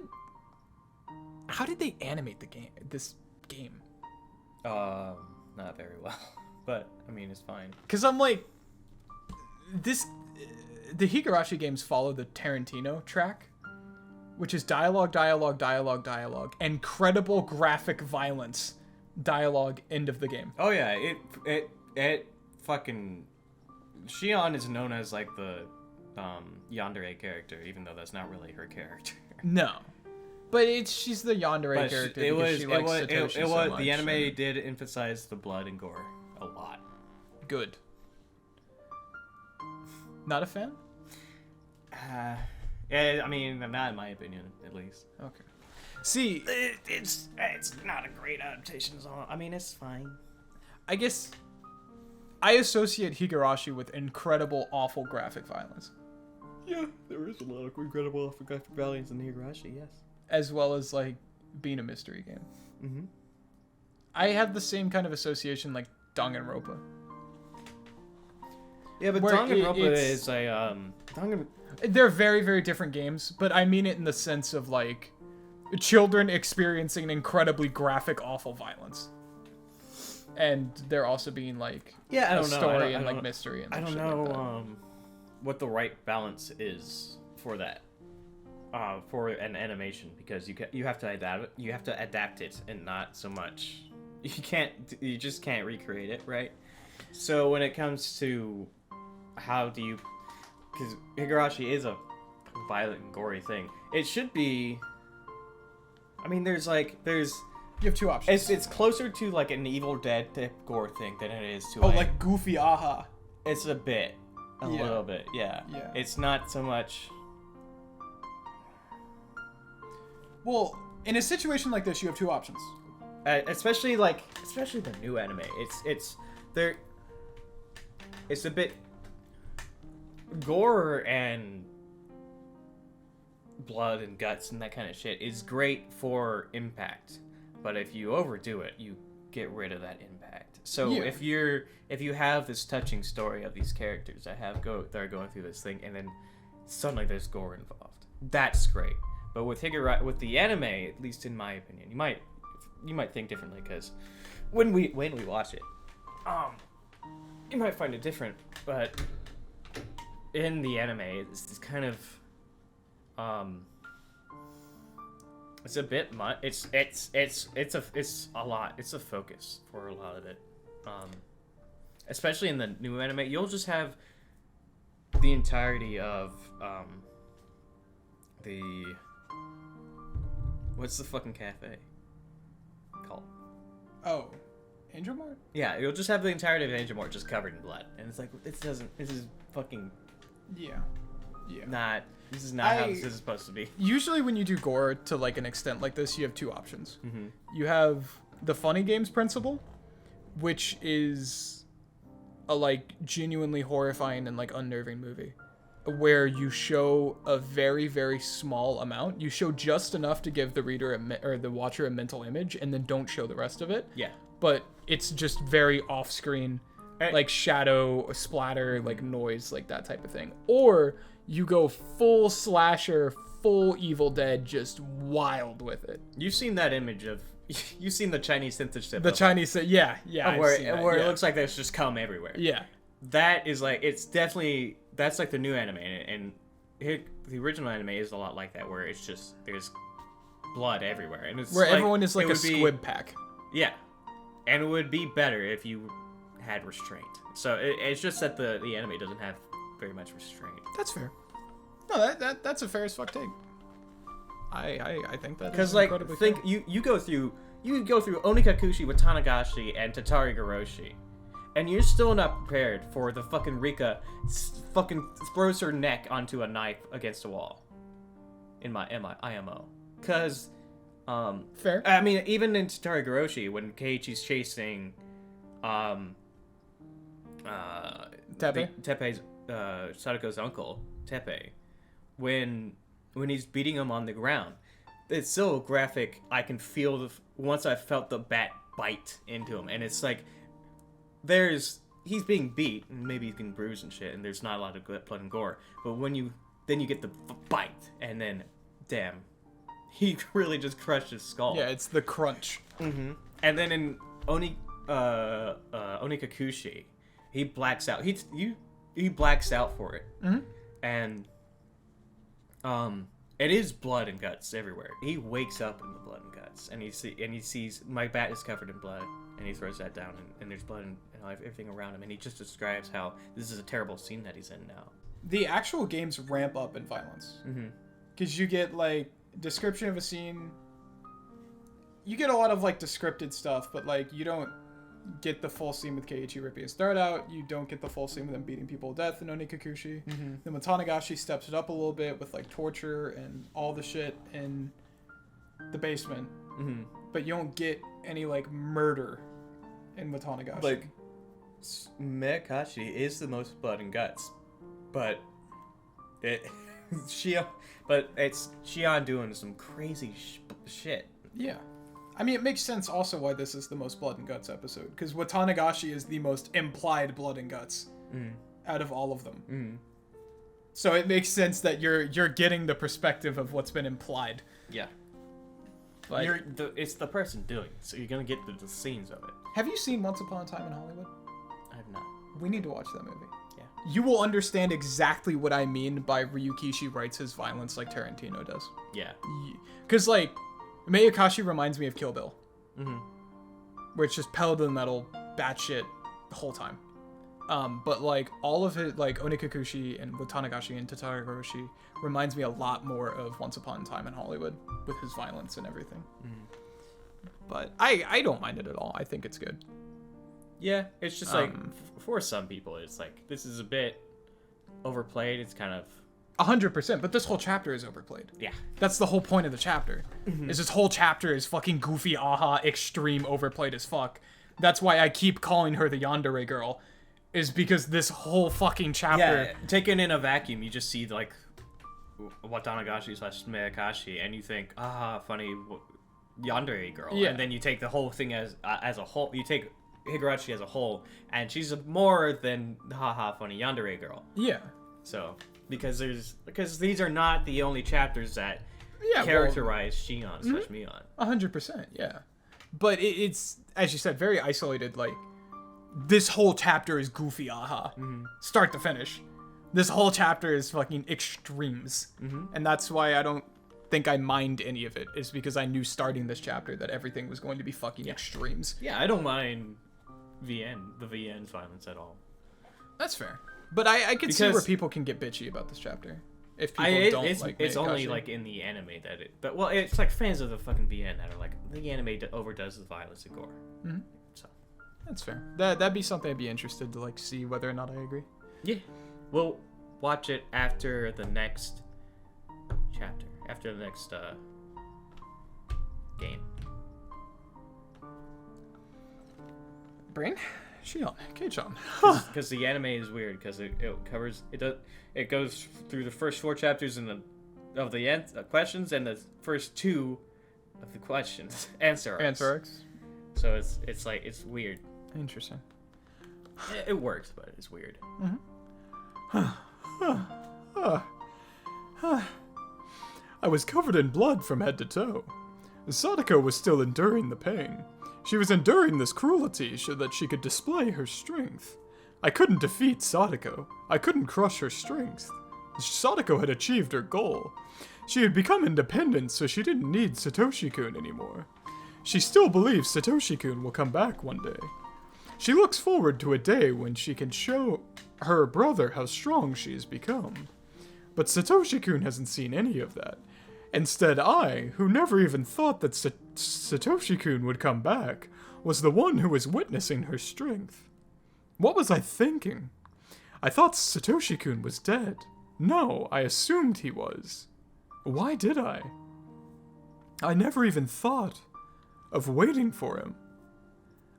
they animate this game? Not very well. But, I mean, it's fine. Because I'm like, the Higurashi games follow the Tarantino track, which is dialogue, dialogue, dialogue, dialogue, incredible graphic violence, dialogue, end of the game. Oh yeah, it fucking... Shion is known as, like, the, yandere character, even though that's not really her character. No. But she's the yandere character because she likes Satoshi so much. The anime did emphasize the blood and gore a lot. Good. Not a fan? Yeah, I mean, not in my opinion, at least. Okay. See, It's not a great adaptation. I mean, it's fine. I guess I associate Higurashi with incredible, awful graphic violence. Yeah, there is a lot of incredible graphic values in Higurashi, yes. As well as, like, being a mystery game. Mm-hmm. I have the same kind of association like Danganronpa. Yeah, but Danganronpa is a, They're very, very different games, but I mean it in the sense of, like, children experiencing incredibly graphic, awful violence. And there also being, like, yeah, I don't a know. story and, like, mystery and I don't shit know like that. What the right balance is for that. For an animation, because you have to adapt it and not so much. You just can't recreate it, right? So when it comes to how do you, because Higurashi is a violent and gory thing, it should be. I mean, there's you have two options. it's closer to like an Evil Dead type gore thing than it is to like Goofy Aha. It's a little bit, yeah. It's not so much. Well, in a situation like this, you have two options. Especially the new anime. It's a bit gore and blood and guts and that kind of shit is great for impact, but if you overdo it, you get rid of that impact. So if you have this touching story of these characters that are going through this thing, and then suddenly there's gore involved, that's great. But with the anime, at least in my opinion, you might think differently, because when we watch it, you might find it different. But in the anime, it's kind of it's a bit much. It's a lot. It's a focus for a lot of it. Especially in the new anime, you'll just have the entirety of what's the fucking cafe called? Oh, Angel Mart? Yeah, you'll just have the entirety of Angel Mart just covered in blood, and it's like this is fucking not. This is not how this is supposed to be. Usually, when you do gore to like an extent like this, you have two options. Mm-hmm. You have the funny games principle, which is a like genuinely horrifying and like unnerving movie, where you show a very, very small amount. You show just enough to give the reader or the watcher a mental image, and then don't show the rest of it. Yeah. But it's just very off-screen, like shadow, splatter, like noise, like that type of thing. Or you go full slasher, full Evil Dead, just wild with it. You've seen that image of... You've seen the Chinese censorship. The Chinese... Yeah. Where it looks like there's just cum everywhere. Yeah. That is like... It's definitely... That's like the new anime, and the original anime is a lot like that, where it's just there's blood everywhere, and it's where like, everyone is like a squib pack. Yeah, and it would be better if you had restraint. So it's just that the anime doesn't have very much restraint. That's fair. No, that's a fair as fuck take. I think that because like you go through Onikakushi with Tanagashi and Tatari Garoshi, and you're still not prepared for the fucking Rika fucking throws her neck onto a knife against a wall. In my IMO. Because, Fair. I mean, even in Higurashi, when Keiichi's chasing, Teppei's, Sadako's uncle, Teppei, when he's beating him on the ground, it's so graphic. I can feel once I felt the bat bite into him, and it's like he's being beat, and maybe he can bruise and shit, and there's not a lot of blood and gore. But when you get the bite, and then damn, he really just crushed his skull. Yeah, it's the crunch. Mm-hmm. And then in Onikakushi, he blacks out. He blacks out for it, and it is blood and guts everywhere. He wakes up in the blood and guts, and he sees my bat is covered in blood, and he throws that down, and there's blood and everything around him, and he just describes how this is a terrible scene that he's in now. The actual games ramp up in violence. Because you get, like, description of a scene. You get a lot of, like, descripted stuff, but, like, you don't get the full scene with Keiichi ripping his throat out. You don't get the full scene with him beating people to death in Onikakushi. Then with Tanagashi steps it up a little bit with, like, torture and all the shit in the basement. But you don't get any, like, murder in Tanagashi. Like, Meakashi is the most blood and guts, but it's Shion doing some crazy shit. Yeah. I mean, it makes sense also why this is the most blood and guts episode, because Watanagashi is the most implied blood and guts out of all of them. So it makes sense that you're getting the perspective of what's been implied. Yeah. Like, it's the person doing it, so you're gonna get the scenes of it. have you seen Once Upon a Time in Hollywood? I have not. We need to watch that movie. Yeah. You will understand exactly what I mean by Ryukishi writes his violence like Tarantino does. Yeah. Because, like, Meakashi reminds me of Kill Bill. Where it's just pedal to the metal, batshit the whole time. But, like, all of his, like, Onikakushi and Watanagashi and Tatagoroshi reminds me a lot more of Once Upon a Time in Hollywood with his violence and everything. But I don't mind it at all. I think it's good. Yeah, it's just like, for some people, it's like, this is a bit overplayed. It's kind of... 100%, but this whole chapter is overplayed. Yeah. That's the whole point of the chapter. Is this whole chapter is fucking goofy, aha, extreme, overplayed as fuck. That's why I keep calling her the yandere girl, is because this whole fucking chapter... Yeah, taken in a vacuum, you just see, like, Watanagashi / Meakashi, and you think, funny yandere girl. Yeah. And then you take the whole thing as a whole, you take Higurashi as a whole, and she's more than funny yandere girl. Yeah. So, because these are not the only chapters that characterize Shion / Mion. 100%, yeah. But it's, as you said, very isolated. Like, this whole chapter is goofy, start to finish. This whole chapter is fucking extremes. And that's why I don't think I mind any of it, is because I knew starting this chapter that everything was going to be fucking extremes. Yeah, I don't mind the VN's violence at all. That's fair. But I can see where people can get bitchy about this chapter. If people don't like it's only Meakashi. like in the anime that it, but well, it's like fans of the fucking VN that are like, the anime overdoes the violence and gore. So that's fair. That'd be something I'd be interested to like see whether or not I agree. Yeah, we'll watch it after the next chapter, after the next game. Brain? Shion, Kei-chan. Because the anime is weird, because it goes through the first 4 chapters of the questions and the first 2 of the questions answer arcs. So it's like, it's weird. Interesting. It works, but it's weird. I was covered in blood from head to toe. Sadako was still enduring the pain. She was enduring this cruelty so that she could display her strength. I couldn't defeat Sadako. I couldn't crush her strength. Sadako had achieved her goal. She had become independent, so she didn't need Satoshi-kun anymore. She still believes Satoshi-kun will come back one day. She looks forward to a day when she can show her brother how strong she has become. But Satoshi-kun hasn't seen any of that. Instead, I, who never even thought that Satoshi-kun would come back, was the one who was witnessing her strength. What was I thinking? I thought Satoshi-kun was dead. No, I assumed he was. Why did I? I never even thought of waiting for him.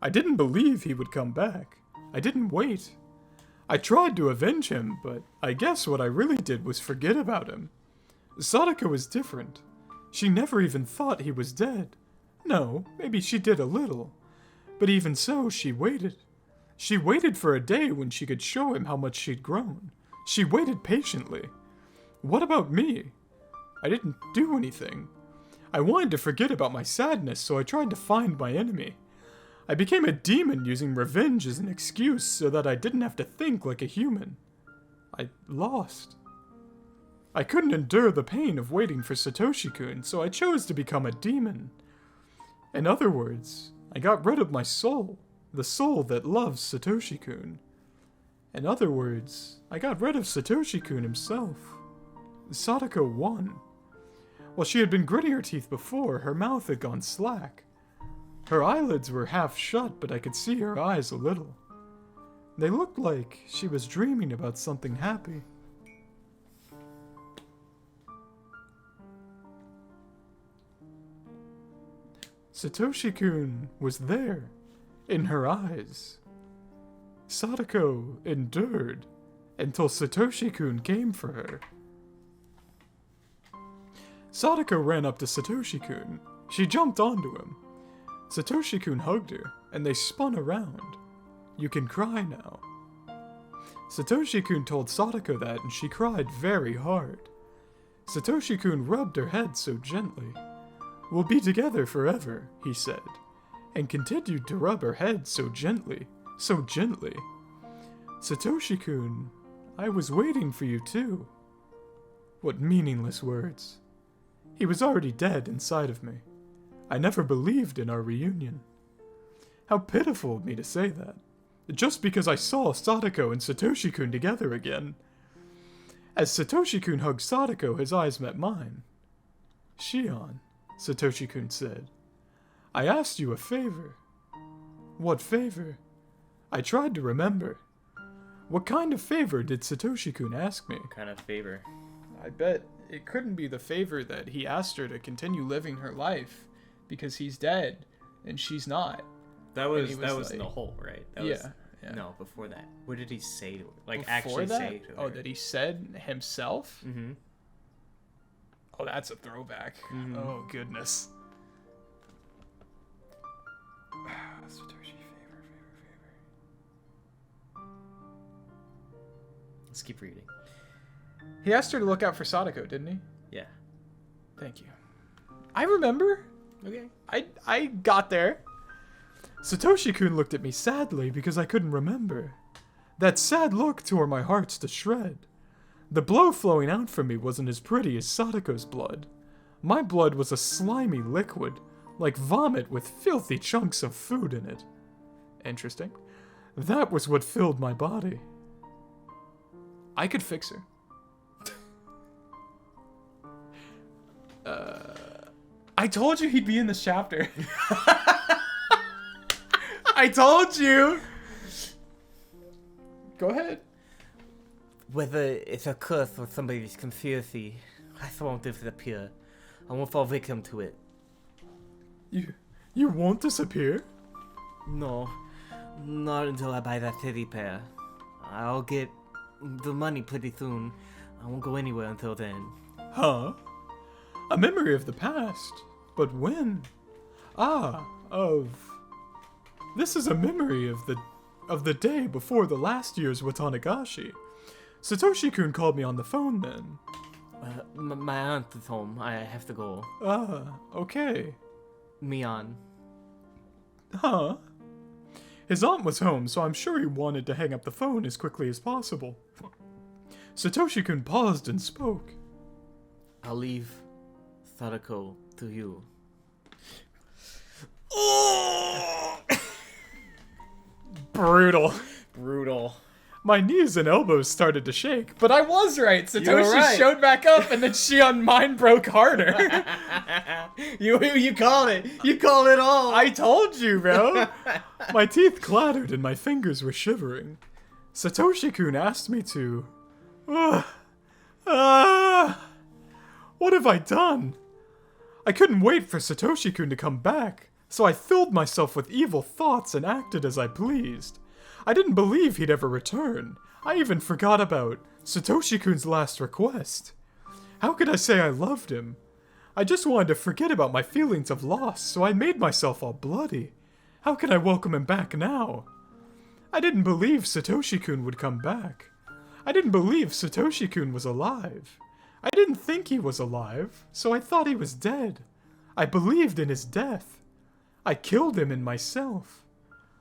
I didn't believe he would come back. I didn't wait. I tried to avenge him, but I guess what I really did was forget about him. Sadako was different. She never even thought he was dead. No, maybe she did a little. But even so, she waited. She waited for a day when she could show him how much she'd grown. She waited patiently. What about me? I didn't do anything. I wanted to forget about my sadness, so I tried to find my enemy. I became a demon using revenge as an excuse so that I didn't have to think like a human. I lost. I couldn't endure the pain of waiting for Satoshi-kun, so I chose to become a demon. In other words, I got rid of my soul, the soul that loves Satoshi-kun. In other words, I got rid of Satoshi-kun himself. Sadako won. While she had been gritting her teeth before, her mouth had gone slack. Her eyelids were half shut, but I could see her eyes a little. They looked like she was dreaming about something happy. Satoshi-kun was there, in her eyes. Sadako endured until Satoshi-kun came for her. Sadako ran up to Satoshi-kun. She jumped onto him. Satoshi-kun hugged her, and they spun around. You can cry now. Satoshi-kun told Sadako that, and she cried very hard. Satoshi-kun rubbed her head so gently. We'll be together forever, he said, and continued to rub her head so gently, so gently. Satoshi-kun, I was waiting for you too. What meaningless words. He was already dead inside of me. I never believed in our reunion. How pitiful of me to say that, just because I saw Sadako and Satoshi-kun together again. As Satoshi-kun hugged Sadako, his eyes met mine. Shion, Satoshi-kun said, I asked you a favor. What favor? I tried to remember. What kind of favor did Satoshi-kun ask me? What kind of favor? I bet it couldn't be the favor that he asked her to continue living her life, because he's dead, and she's not. That was like, in the hole, right? That yeah. No, before that. What did he say to her? Like, Before actually that? say to her? Oh, that he said himself? Mm-hmm. Oh, that's a throwback. Mhm. Oh, goodness. Satoshi, favor. Let's keep reading. He asked her to look out for Sadako, didn't he? Yeah. Thank you. I remember. Okay. I got there. Satoshi-kun looked at me sadly because I couldn't remember. That sad look tore my heart to shred. The blood flowing out from me wasn't as pretty as Sadako's blood. My blood was a slimy liquid, like vomit with filthy chunks of food in it. Interesting. That was what filled my body. I could fix her. I told you he'd be in this chapter. I told you. Go ahead. Whether it's a curse or somebody's conspiracy, I won't disappear. I won't fall victim to it. You won't disappear? No, not until I buy that teddy bear. I'll get the money pretty soon. I won't go anywhere until then. Huh? A memory of the past. But when? This is a memory of the day before the last year's Watanagashi. Satoshi-kun called me on the phone then. My aunt is home. I have to go. Okay. Mion. Huh? His aunt was home, so I'm sure he wanted to hang up the phone as quickly as possible. Satoshi-kun paused and spoke. I'll leave Sadako to you. Brutal. Brutal. My knees and elbows started to shake, but I was right. Satoshi right. showed back up, and then Shion mind broke harder. You called it. You called it all. I told you, bro. My teeth clattered and my fingers were shivering. Satoshi-kun asked me to... what have I done? I couldn't wait for Satoshi-kun to come back, so I filled myself with evil thoughts and acted as I pleased. I didn't believe he'd ever return. I even forgot about Satoshi-kun's last request. How could I say I loved him? I just wanted to forget about my feelings of loss, so I made myself all bloody. How can I welcome him back now? I didn't believe Satoshi-kun would come back. I didn't believe Satoshi-kun was alive. I didn't think he was alive, so I thought he was dead. I believed in his death. I killed him in myself.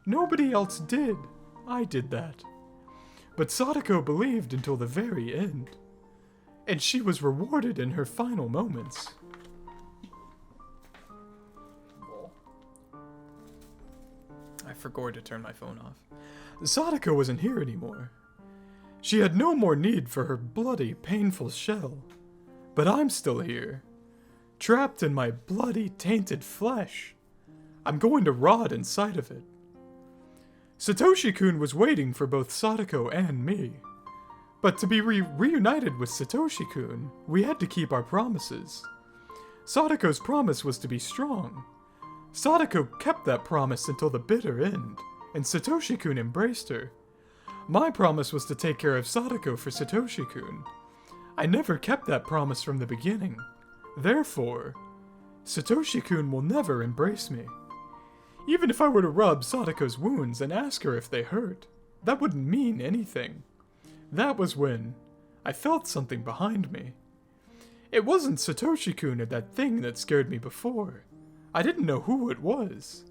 Nobody else did. I did that. But Sadako believed until the very end. And she was rewarded in her final moments. I forgot to turn my phone off. Sadako wasn't here anymore. She had no more need for her bloody, painful shell. But I'm still here, trapped in my bloody, tainted flesh. I'm going to rot inside of it. Satoshi-kun was waiting for both Sadako and me. But to be reunited with Satoshi-kun, we had to keep our promises. Sadako's promise was to be strong. Sadako kept that promise until the bitter end, and Satoshi-kun embraced her. My promise was to take care of Sadako for Satoshi-kun. I never kept that promise from the beginning. Therefore, Satoshi-kun will never embrace me. Even if I were to rub Sadako's wounds and ask her if they hurt, that wouldn't mean anything. That was when I felt something behind me. It wasn't Satoshi-kun or that thing that scared me before. I didn't know who it was.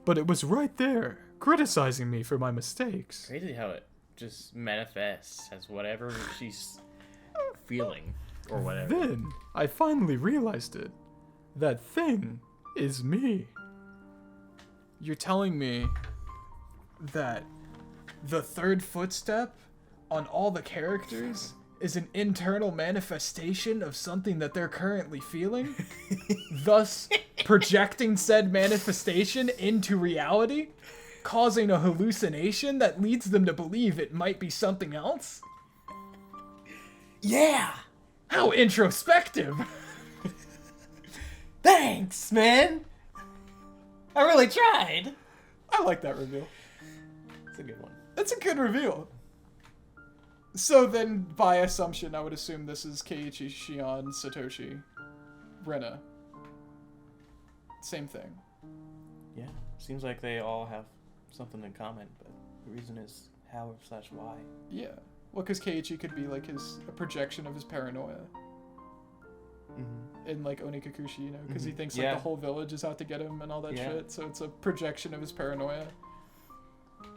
But it was right there, criticizing me for my mistakes. Crazy how it just manifests as whatever she's feeling or whatever. Then I finally realized it. That thing is me. You're telling me that the third footstep on all the characters is an internal manifestation of something that they're currently feeling, thus projecting said manifestation into reality, causing a hallucination that leads them to believe it might be something else? Yeah! How introspective! Thanks, man! I really tried! I like that reveal. It's a good one. That's a good reveal. So then, by assumption, I would assume this is Keiichi, Shion, Satoshi, Rena. Same thing. Yeah, seems like they all have something in common, but the reason is how/why. Yeah. Well, because Keiichi could be like a projection of his paranoia. Mm-hmm. In like Onikakushi, you know, because he thinks like Yeah. the whole village is out to get him and all that shit. So it's a projection of his paranoia.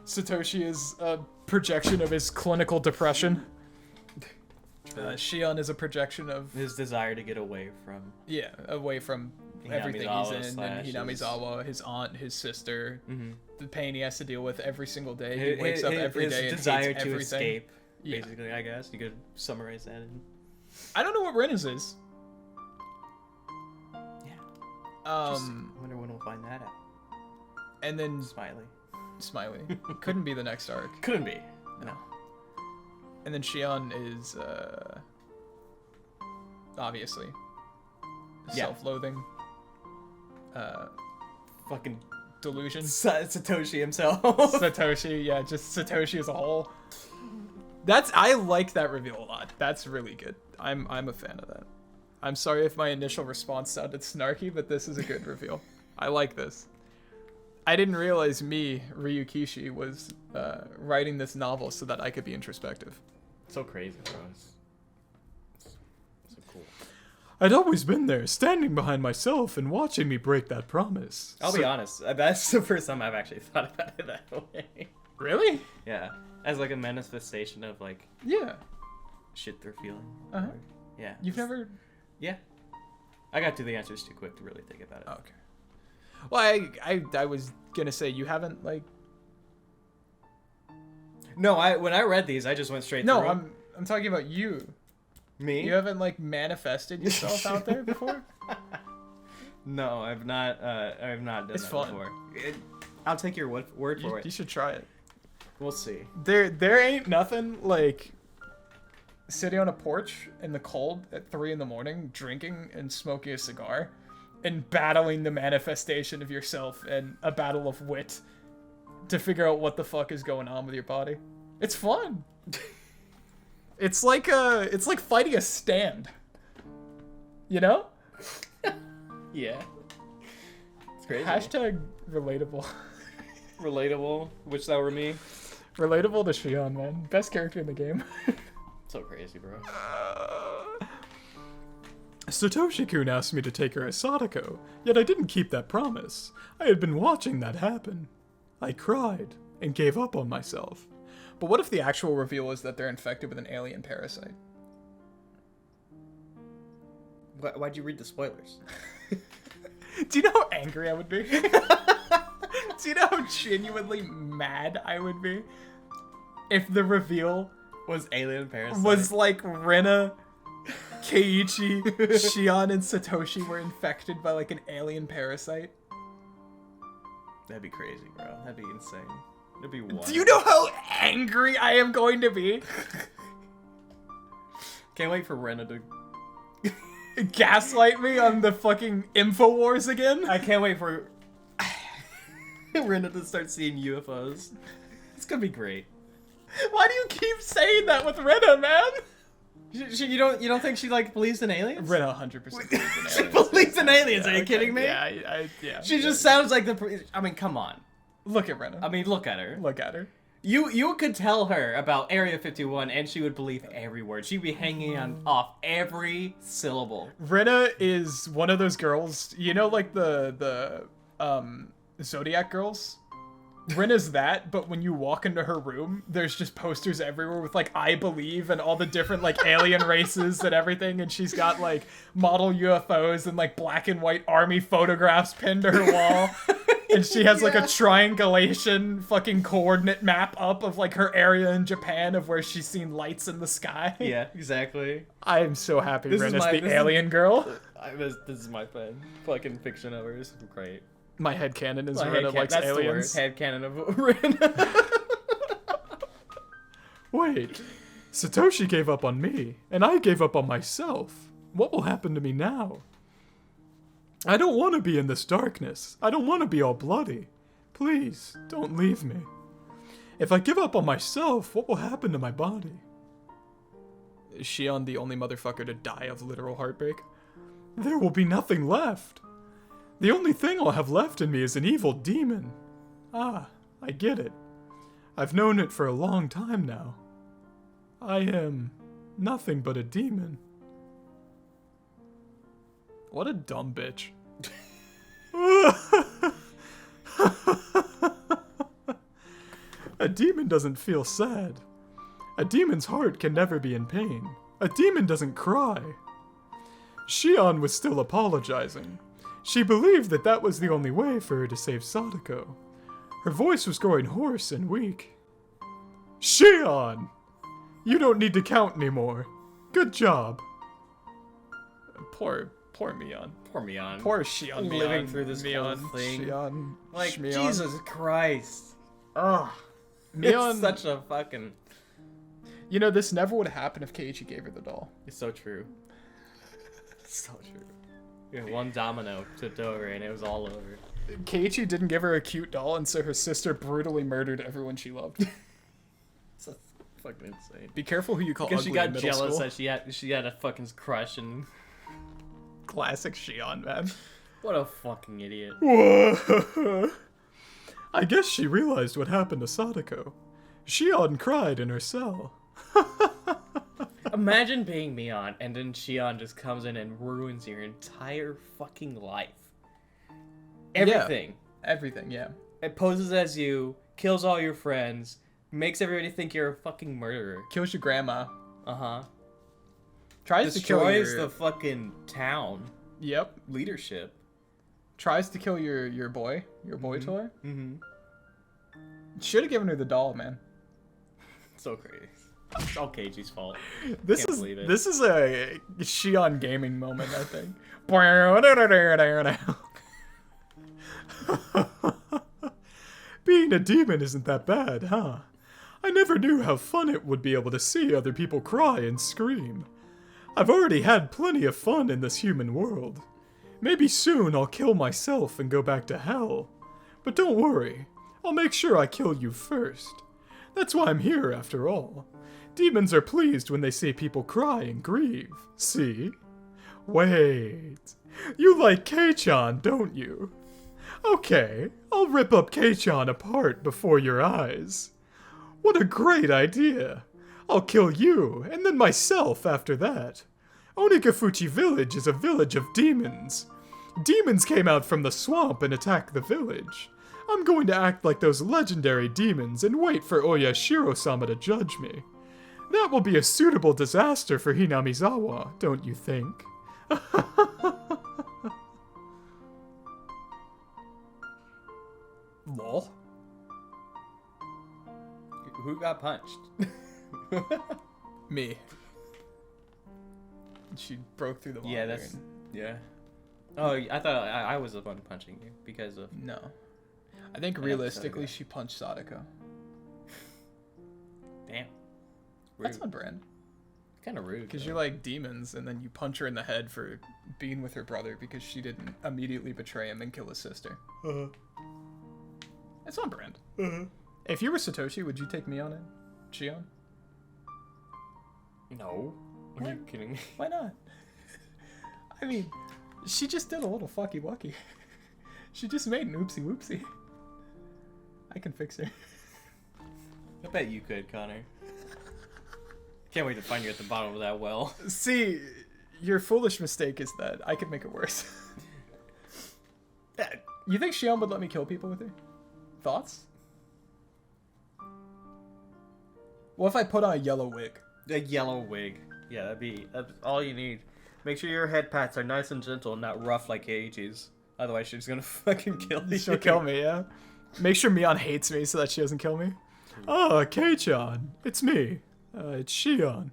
Satoshi is a projection of his clinical depression. Shion is a projection of His desire to get away from... away from everything he's in, and his- Hinamizawa, his aunt, his sister, Mhm. the pain he has to deal with every single day. He His- wakes up every his day and desire hates to everything. escape, Yeah. basically, I guess. You could summarize that in... I don't know what Rena's is. Yeah. I wonder when we'll find that out. and then Smiley. couldn't be the next arc. Couldn't be. No. And then Shion is obviously Yeah. self-loathing, Fucking delusion. Satoshi himself. Satoshi, yeah, just Satoshi as a whole. I like that reveal a lot. That's really good. I'm a fan of that. I'm sorry if my initial response sounded snarky, but this is a good reveal. I like this. I didn't realize me, Ryukishi, was writing this novel so that I could be introspective. So crazy, bro. It's so cool. I'd always been there, standing behind myself and watching me break that promise. I'll be honest. That's the first time I've actually thought about it that way. Really? Yeah. As like a manifestation of like Yeah. shit they're feeling. Uh-huh. Yeah. You've never... Yeah. I got to the answers too quick to really think about it. Okay. Well, I was gonna say, you haven't, like... No, when I read these, I just went straight No, through. I'm talking about you. Me? You haven't like manifested yourself out there before? No, I've not. I've not done It's that fun. before. I'll take your word for it. You should try it. We'll see. There ain't nothing like sitting on a porch in the cold at 3 a.m, drinking and smoking a cigar, and battling the manifestation of yourself and a battle of wit to figure out what the fuck is going on with your body. It's fun. It's like fighting a stand. You know? Yeah. It's crazy. Hashtag relatable. Relatable. Wish that were me. Relatable to Shion, man. Best character in the game. So crazy, bro. Satoshi-kun asked me to take her as Sadako, yet I didn't keep that promise. I had been watching that happen. I cried and gave up on myself. But what if the actual reveal is that they're infected with an alien parasite? Why'd you read the spoilers? Do you know how angry I would be? Do you know how genuinely mad I would be if the reveal Was alien parasite? was like Rena, Keiichi, Shion, and Satoshi were infected by like an alien parasite? That'd be crazy, bro. That'd be insane. It'd be wild. Do you know how angry I am going to be? Can't wait for Rena to... Gaslight me on the fucking InfoWars again? I can't wait for Rena to start seeing UFOs. It's gonna be great. Why do you keep saying that with Rena, man? You don't think she like believes in aliens? Rena 100% believes in aliens. She believes in aliens. Yeah, Are you okay. kidding me? Yeah, yeah. She just sounds like the. I mean, come on. Look at Rena. I mean, look at her. Look at her. You could tell her about Area 51 and she would believe every word. She'd be hanging on off every syllable. Rena is one of those girls, you know, like the Zodiac girls? Rena's that, but when you walk into her room, there's just posters everywhere with like I believe and all the different like alien races and everything, and she's got like model UFOs and like black and white army photographs pinned to her wall. And she has like a triangulation fucking coordinate map up of like her area in Japan of where she's seen lights in the sky. Yeah, exactly. I am so happy This is Rena's my- the alien girl. This is my fucking fiction of hers. Great. My headcanon is My Rena likes that's aliens. the word. Headcanon of Rena. Wait, Satoshi gave up on me, and I gave up on myself. What will happen to me now? I don't want to be in this darkness. I don't want to be all bloody. Please, don't leave me. If I give up on myself, what will happen to my body? Is Shion the only motherfucker to die of literal heartbreak? There will be nothing left. The only thing I'll have left in me is an evil demon. Ah, I get it. I've known it for a long time now. I am nothing but a demon. What a dumb bitch. A demon doesn't feel sad. A demon's heart can never be in pain. A demon doesn't cry. Shion was still apologizing. She believed that that was the only way for her to save Sadako. Her voice was growing hoarse and weak. Shion! You don't need to count anymore. Good job. Poor Mion. Poor Mion. Poor Shion. Living Mion, through this Mion, whole thing. Shion, Like, Shmion. Jesus Christ. Ugh. Mion, It's such a fucking... you know, this never would have happened if Keiichi gave her the doll. It's so true. It's so true. Yeah, one domino tipped over and it was all over. Keiichi didn't give her a cute doll, and so her sister brutally murdered everyone she loved. It's fucking insane. Be careful who you call Because ugly she got in middle jealous school. that she had a fucking crush and... Classic Shion, man. What a fucking idiot. I guess she realized what happened to Sadako. Shion cried in her cell. Imagine being Mion and then Shion just comes in and ruins your entire fucking life. Everything. Everything, yeah. It poses as you, kills all your friends, makes everybody think you're a fucking murderer. Kills your grandma. Uh-huh. Tries to kill Destroys your... the fucking town Yep. leadership. Tries to kill your boy. Your boy toy. Mm-hmm. Should have given her the doll, man. So crazy. It's all Keiji's fault. This Can't believe it. is a Shion gaming moment, I think. Being a demon isn't that bad, huh? I never knew how fun it would be able to see other people cry and scream. I've already had plenty of fun in this human world. Maybe soon I'll kill myself and go back to hell. But don't worry, I'll make sure I kill you first. That's why I'm here after all. Demons are pleased when they see people cry and grieve, see? Wait, you like Kei-chan, don't you? Okay, I'll rip up Kei-chan apart before your eyes. What a great idea! I'll kill you, and then myself after that. Onikafuchi Village is a village of demons. Demons came out from the swamp and attacked the village. I'm going to act like those legendary demons and wait for Oyashiro-sama to judge me. That will be a suitable disaster for Hinamizawa, don't you think? Lol. Who got punched? Me. She broke through the wall. Yeah, that's... Yeah. Oh, I thought I was the one punching you because of... No. I think realistically she punched Sadako. Damn. Rude. That's on brand. Kind of rude. Because you're like demons, and then you punch her in the head for being with her brother because she didn't immediately betray him and kill his sister. It's on brand. If you were Satoshi, would you take me on it? Shion? No. Are you kidding me? Why not? I mean, she just did a little fucky wucky. She just made an oopsie whoopsie. I can fix her. I bet you could, Connor. Can't wait to find you at the bottom of that well. See, your foolish mistake is that I could make it worse. You think Shion would let me kill people with her? Thoughts? What if I put on a yellow wig? A yellow wig. Yeah, that's all you need. Make sure your head pats are nice and gentle and not rough like Keiichi's. Otherwise, she's gonna fucking kill you. She'll kill me, yeah? Make sure Mion hates me so that she doesn't kill me. Ah, Kei-chan. It's me. It's Shion.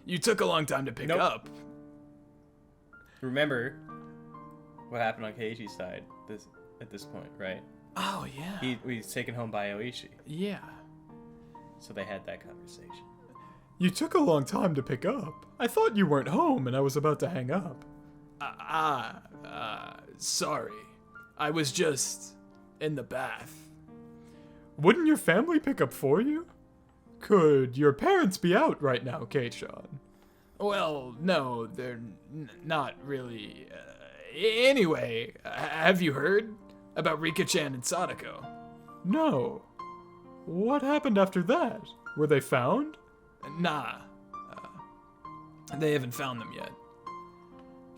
You took a long time to pick up. Remember what happened on Keiichi's side at this point, right? Oh, yeah. He was taken home by Oishi. Yeah. So they had that conversation. You took a long time to pick up. I thought you weren't home and I was about to hang up. Sorry. I was just in the bath. Wouldn't your family pick up for you? Could your parents be out right now, Kei-chan? Well, no, they're not really. Anyway, have you heard about Rika-chan and Sadako? No. What happened after that? Were they found? Nah. They haven't found them yet.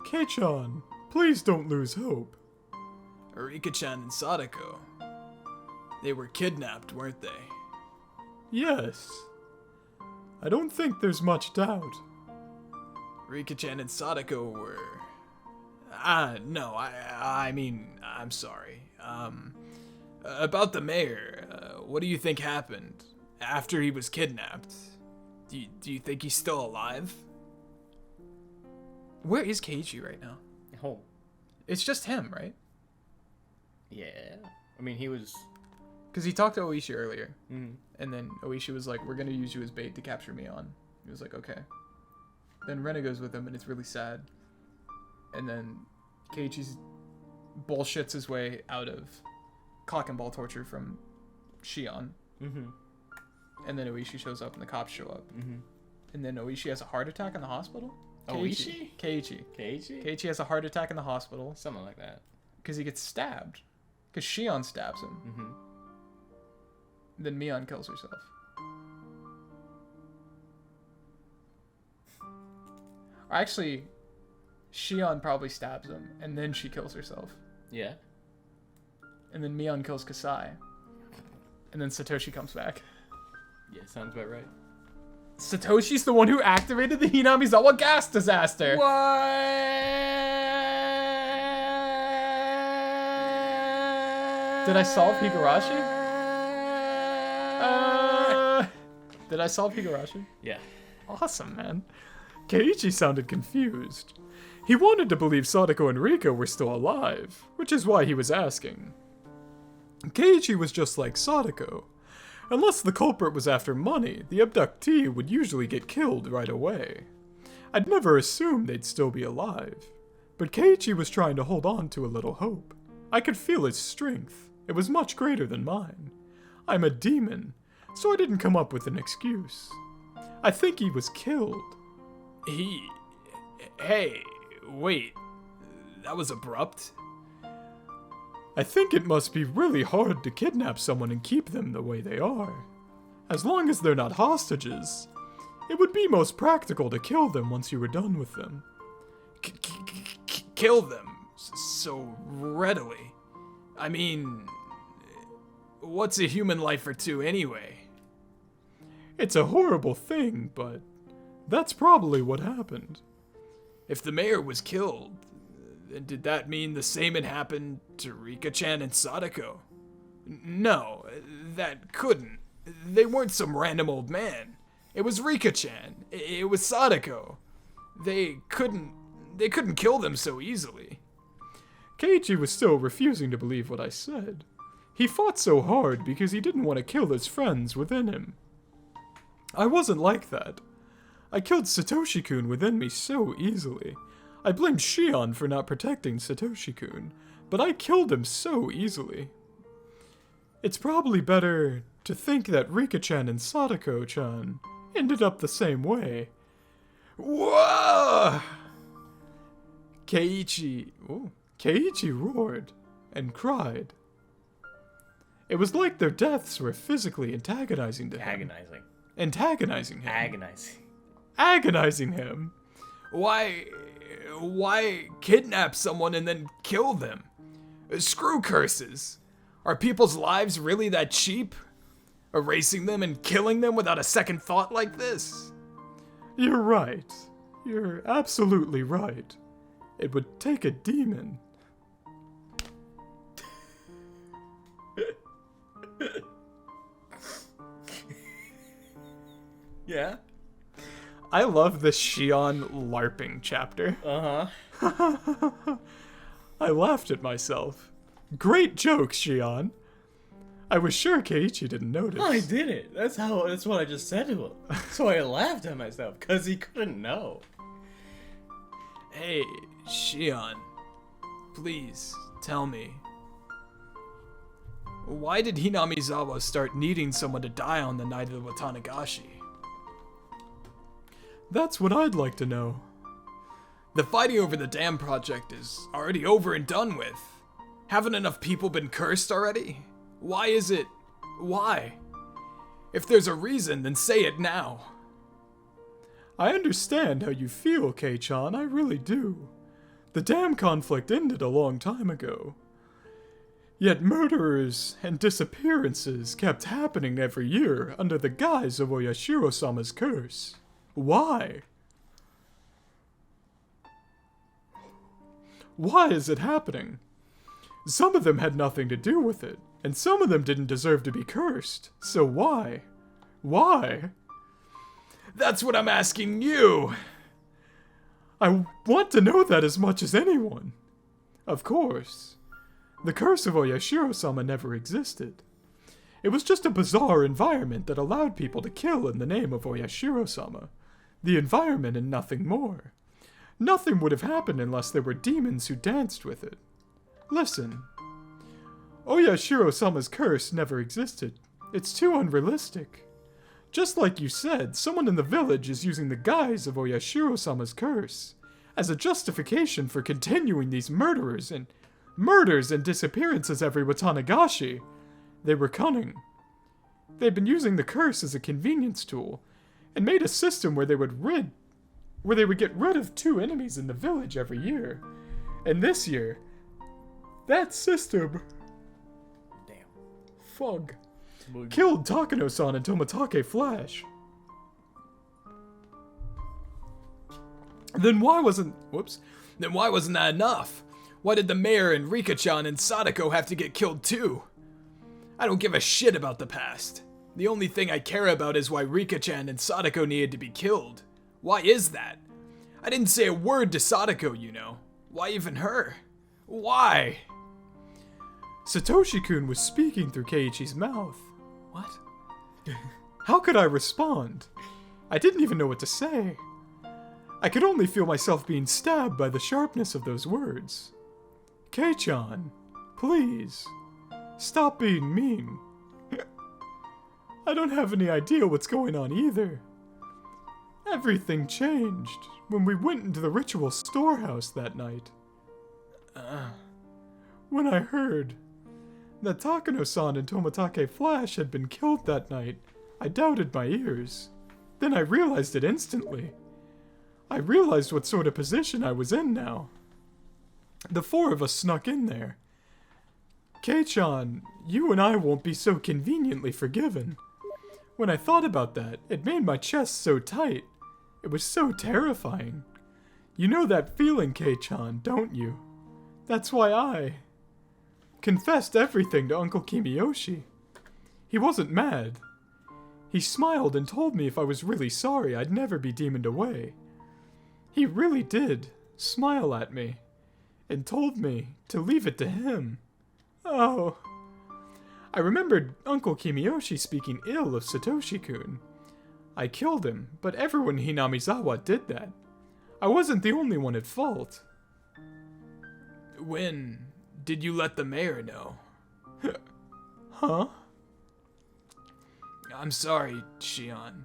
Kei-chan, please don't lose hope. Rika-chan and Sadako. They were kidnapped, weren't they? Yes. I don't think there's much doubt. Rika-chan and Sadako were... no, I mean, I'm sorry. About the mayor, what do you think happened after he was kidnapped? Do you think he's still alive? Where is Keiichi right now? Home. It's just him, right? Yeah. I mean, he was... Because he talked to Oishi earlier. Mm-hmm. And then Oishi was like, we're going to use you as bait to capture Mion. He was like, okay. Then Rena goes with him, and it's really sad. And then Keiichi bullshits his way out of cock and ball torture from Shion. Mm-hmm. And then Oishi shows up, and the cops show up. Mm-hmm. And then Oishi has a heart attack in the hospital? Oishi? Keiichi. Keiichi? Keiichi has a heart attack in the hospital. Something like that. Because he gets stabbed. Because Shion stabs him. Mm-hmm. Then Mion kills herself. Or actually, Shion probably stabs him, and then she kills herself. Yeah. And then Mion kills Kasai. And then Satoshi comes back. Yeah, sounds about right. Satoshi's the one who activated the Hinamizawa gas disaster! What? Did I solve Higurashi? Did I solve Higurashi? Yeah. Awesome, man. Keiichi sounded confused. He wanted to believe Sadako and Rika were still alive, which is why he was asking. Keiichi was just like Sadako. Unless the culprit was after money, the abductee would usually get killed right away. I'd never assumed they'd still be alive. But Keiichi was trying to hold on to a little hope. I could feel his strength. It was much greater than mine. I'm a demon, so I didn't come up with an excuse. I think he was killed. Hey, wait. That was abrupt. I think it must be really hard to kidnap someone and keep them the way they are. As long as they're not hostages, it would be most practical to kill them once you were done with them. Kill them so readily? I mean, what's a human life or two anyway? It's a horrible thing, but that's probably what happened. If the mayor was killed, then did that mean the same had happened to Rika-chan and Sadako? No, that couldn't. They weren't some random old man. It was Rika-chan. It was Sadako. They couldn't kill them so easily. Keiichi was still refusing to believe what I said. He fought so hard because he didn't want to kill his friends within him. I wasn't like that. I killed Satoshi-kun within me so easily. I blamed Shion for not protecting Satoshi-kun, but I killed him so easily. It's probably better to think that Rika-chan and Sadako-chan ended up the same way. Whoa! Keiichi roared and cried. It was like their deaths were physically antagonizing to him. Antagonizing him. Agonizing him. Why kidnap someone and then kill them? Screw curses. Are people's lives really that cheap? Erasing them and killing them without a second thought like this? You're right. You're absolutely right. It would take a demon. Yeah? I love the Shion LARPing chapter. Uh-huh. I laughed at myself. Great joke, Shion. I was sure Keiichi didn't notice. I did it. That's what I just said to him. So I laughed at myself, because he couldn't know. Hey, Shion. Please, tell me. Why did Hinamizawa start needing someone to die on the night of the Watanagashi? That's what I'd like to know. The fighting over the dam project is already over and done with. Haven't enough people been cursed already? Why is it? Why? If there's a reason, then say it now. I understand how you feel, Kei-chan, I really do. The dam conflict ended a long time ago. Yet murderers and disappearances kept happening every year under the guise of Oyashiro-sama's curse. Why? Why is it happening? Some of them had nothing to do with it, and some of them didn't deserve to be cursed. So why? Why? That's what I'm asking you! I want to know that as much as anyone. Of course. The curse of Oyashiro-sama never existed. It was just a bizarre environment that allowed people to kill in the name of Oyashiro-sama. The environment and nothing more. Nothing would have happened unless there were demons who danced with it. Listen. Oyashiro-sama's curse never existed. It's too unrealistic. Just like you said, someone in the village is using the guise of Oyashiro-sama's curse as a justification for continuing these murders and disappearances every Watanagashi. They were cunning. They'd been using the curse as a convenience tool and made a system where they would get rid of 2 enemies in the village every year. And this year, that system killed Takano-san and Toмотake Flash. Then why wasn't that enough? Why did the mayor and Rika-chan and Sadako have to get killed too? I don't give a shit about the past. The only thing I care about is why Rika-chan and Sadako needed to be killed. Why is that? I didn't say a word to Sadako, you know. Why even her? Why? Satoshi-kun was speaking through Keiichi's mouth. What? How could I respond? I didn't even know what to say. I could only feel myself being stabbed by the sharpness of those words. Kei-chan, please, stop being mean. I don't have any idea what's going on either. Everything changed when we went into the ritual storehouse that night. When I heard that Takano-san and Toмотake Flash had been killed that night, I doubted my ears. Then I realized it instantly. I realized what sort of position I was in now. The four of us snuck in there. Kei-chan, you and I won't be so conveniently forgiven. When I thought about that, it made my chest so tight. It was so terrifying. You know that feeling, Kei-chan, don't you? That's why I confessed everything to Uncle Kimiyoshi. He wasn't mad. He smiled and told me if I was really sorry, I'd never be demoned away. He really did smile at me and told me to leave it to him. Oh. I remembered Uncle Kimiyoshi speaking ill of Satoshi-kun. I killed him, but everyone in Hinamizawa did that. I wasn't the only one at fault. When did you let the mayor know? Huh? I'm sorry, Shion.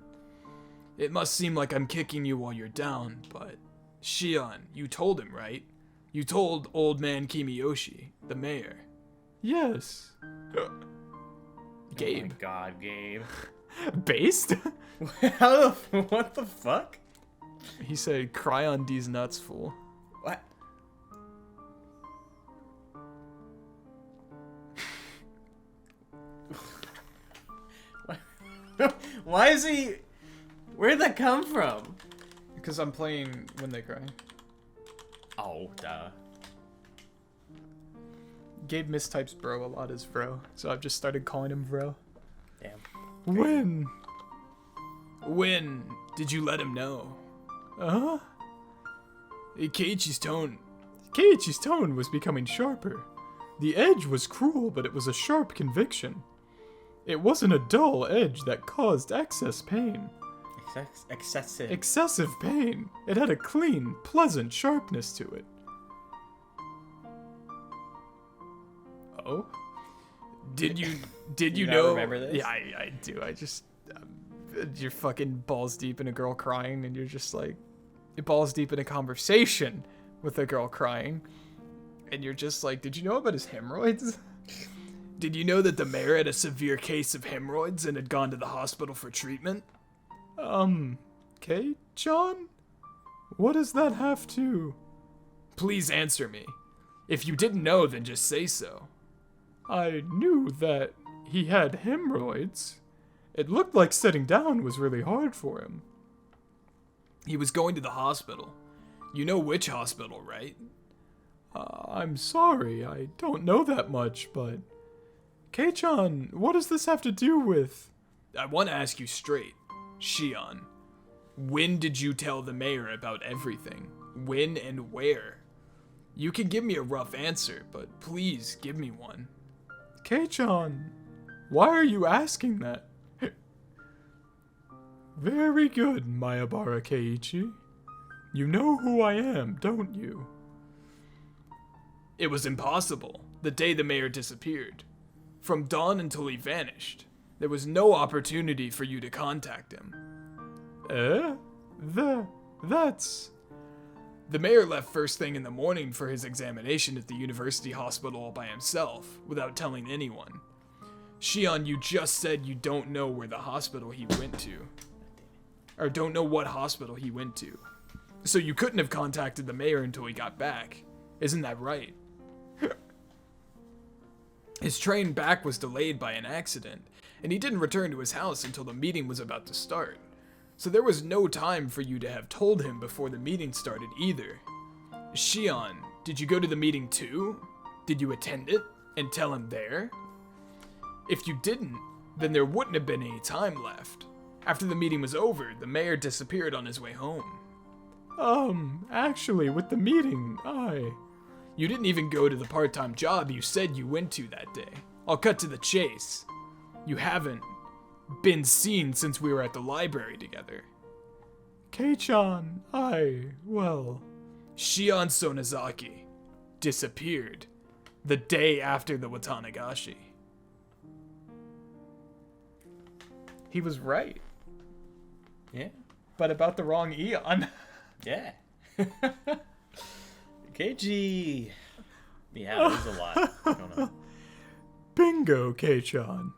It must seem like I'm kicking you while you're down, but Shion, you told him, right? You told old man Kimiyoshi, the mayor. Yes. Gabe. Oh my god, Gabe. Based? What the fuck? He said, cry on these nuts, fool. What? Why is he... Where'd that come from? Because I'm playing When They Cry. Oh, duh. Gabe mistypes bro a lot as bro, so I've just started calling him bro. Damn. When did you let him know? Keiichi's tone was becoming sharper. The edge was cruel, but it was a sharp conviction. It wasn't a dull edge that caused excess pain. Excessive. Excessive pain. It had a clean, pleasant sharpness to it. Oh? Did you know? Remember this? Yeah, I do. I just you're fucking balls deep in a girl crying, and you're just like balls deep in a conversation with a girl crying, and you're just like, did you know about his hemorrhoids? Did you know that the mayor had a severe case of hemorrhoids and had gone to the hospital for treatment? Okay, John? What does that have to... Please answer me. If you didn't know, then just say so. I knew that he had hemorrhoids. It looked like sitting down was really hard for him. He was going to the hospital. You know which hospital, right? I'm sorry, I don't know that much, but... Kei-chan, what does this have to do with... I want to ask you straight. Shion, when did you tell the mayor about everything? When and where? You can give me a rough answer, but please give me one. Kei-chan, why are you asking that? Very good, Mayabara Keiichi. You know who I am, don't you? It was impossible, the day the mayor disappeared. From dawn until he vanished, there was no opportunity for you to contact him. That's... The mayor left first thing in the morning for his examination at the university hospital all by himself, without telling anyone. Shion, you just said you don't know where the hospital he went to. Or don't know what hospital he went to. So you couldn't have contacted the mayor until he got back. Isn't that right? His train back was delayed by an accident, and he didn't return to his house until the meeting was about to start. So there was no time for you to have told him before the meeting started either. Shion, did you go to the meeting too? Did you attend it and tell him there? If you didn't, then there wouldn't have been any time left. After the meeting was over, the mayor disappeared on his way home. Actually, with the meeting, You didn't even go to the part-time job you said you went to that day. I'll cut to the chase. You haven't been seen since we were at the library together. Kei-chan, Shion Sonozaki disappeared the day after the Watanagashi. He was right. Yeah. But about the wrong eon. Yeah. KG. Yeah, it was a lot. I don't know. Bingo, Kei-chan.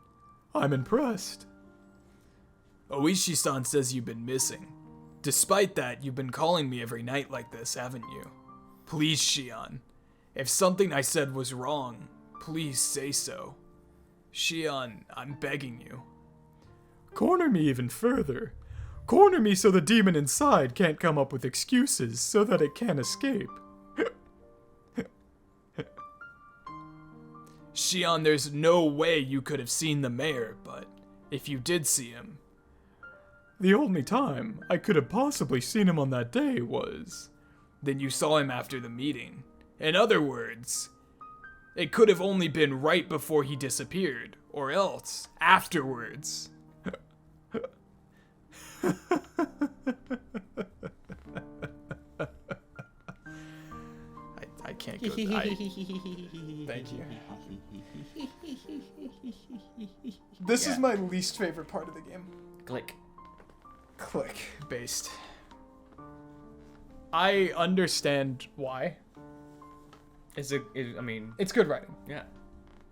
I'm impressed. Oishi-san says you've been missing. Despite that, you've been calling me every night like this, haven't you? Please, Shion. If something I said was wrong, please say so. Shion, I'm begging you. Corner me even further. Corner me so the demon inside can't come up with excuses so that it can't escape. Shion, there's no way you could have seen the mayor, but if you did see him... The only time I could have possibly seen him on that day was... Then you saw him after the meeting. In other words, it could have only been right before he disappeared, or else afterwards. I can't go. Thank you. This is my least favorite part of the game. Click. Click based. I understand why. I mean, It's good writing, yeah.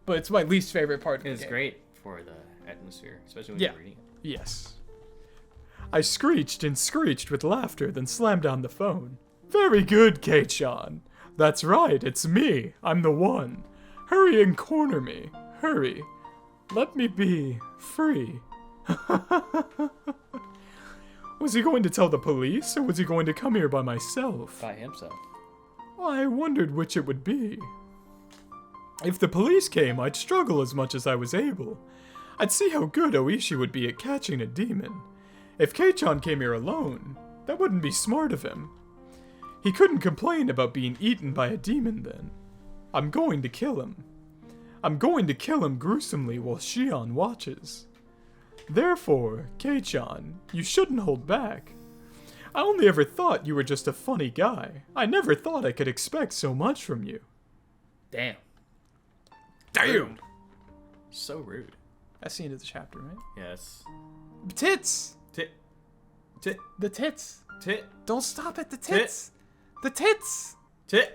but it's my least favorite part of the It's game. great for the atmosphere, especially when Yeah. you're reading it. Yes. I screeched and screeched with laughter, then slammed down the phone. Very good, Kei-chan. That's right, it's me. I'm the one. Hurry and corner me. Hurry. Let me be free. Was he going to tell the police, or was he going to come here by myself? By himself. I wondered which it would be. If the police came, I'd struggle as much as I was able. I'd see how good Oishi would be at catching a demon. If Kei-chan came here alone, that wouldn't be smart of him. He couldn't complain about being eaten by a demon then. I'm going to kill him. I'm going to kill him gruesomely while Shion watches. Therefore, Kei-chan, you shouldn't hold back. I only ever thought you were just a funny guy. I never thought I could expect so much from you. Damn. Damn! So rude. That's the end of the chapter, right? Yes. Tits! Tit. The tits. Tit. Don't stop at the tits. The tits! Tit.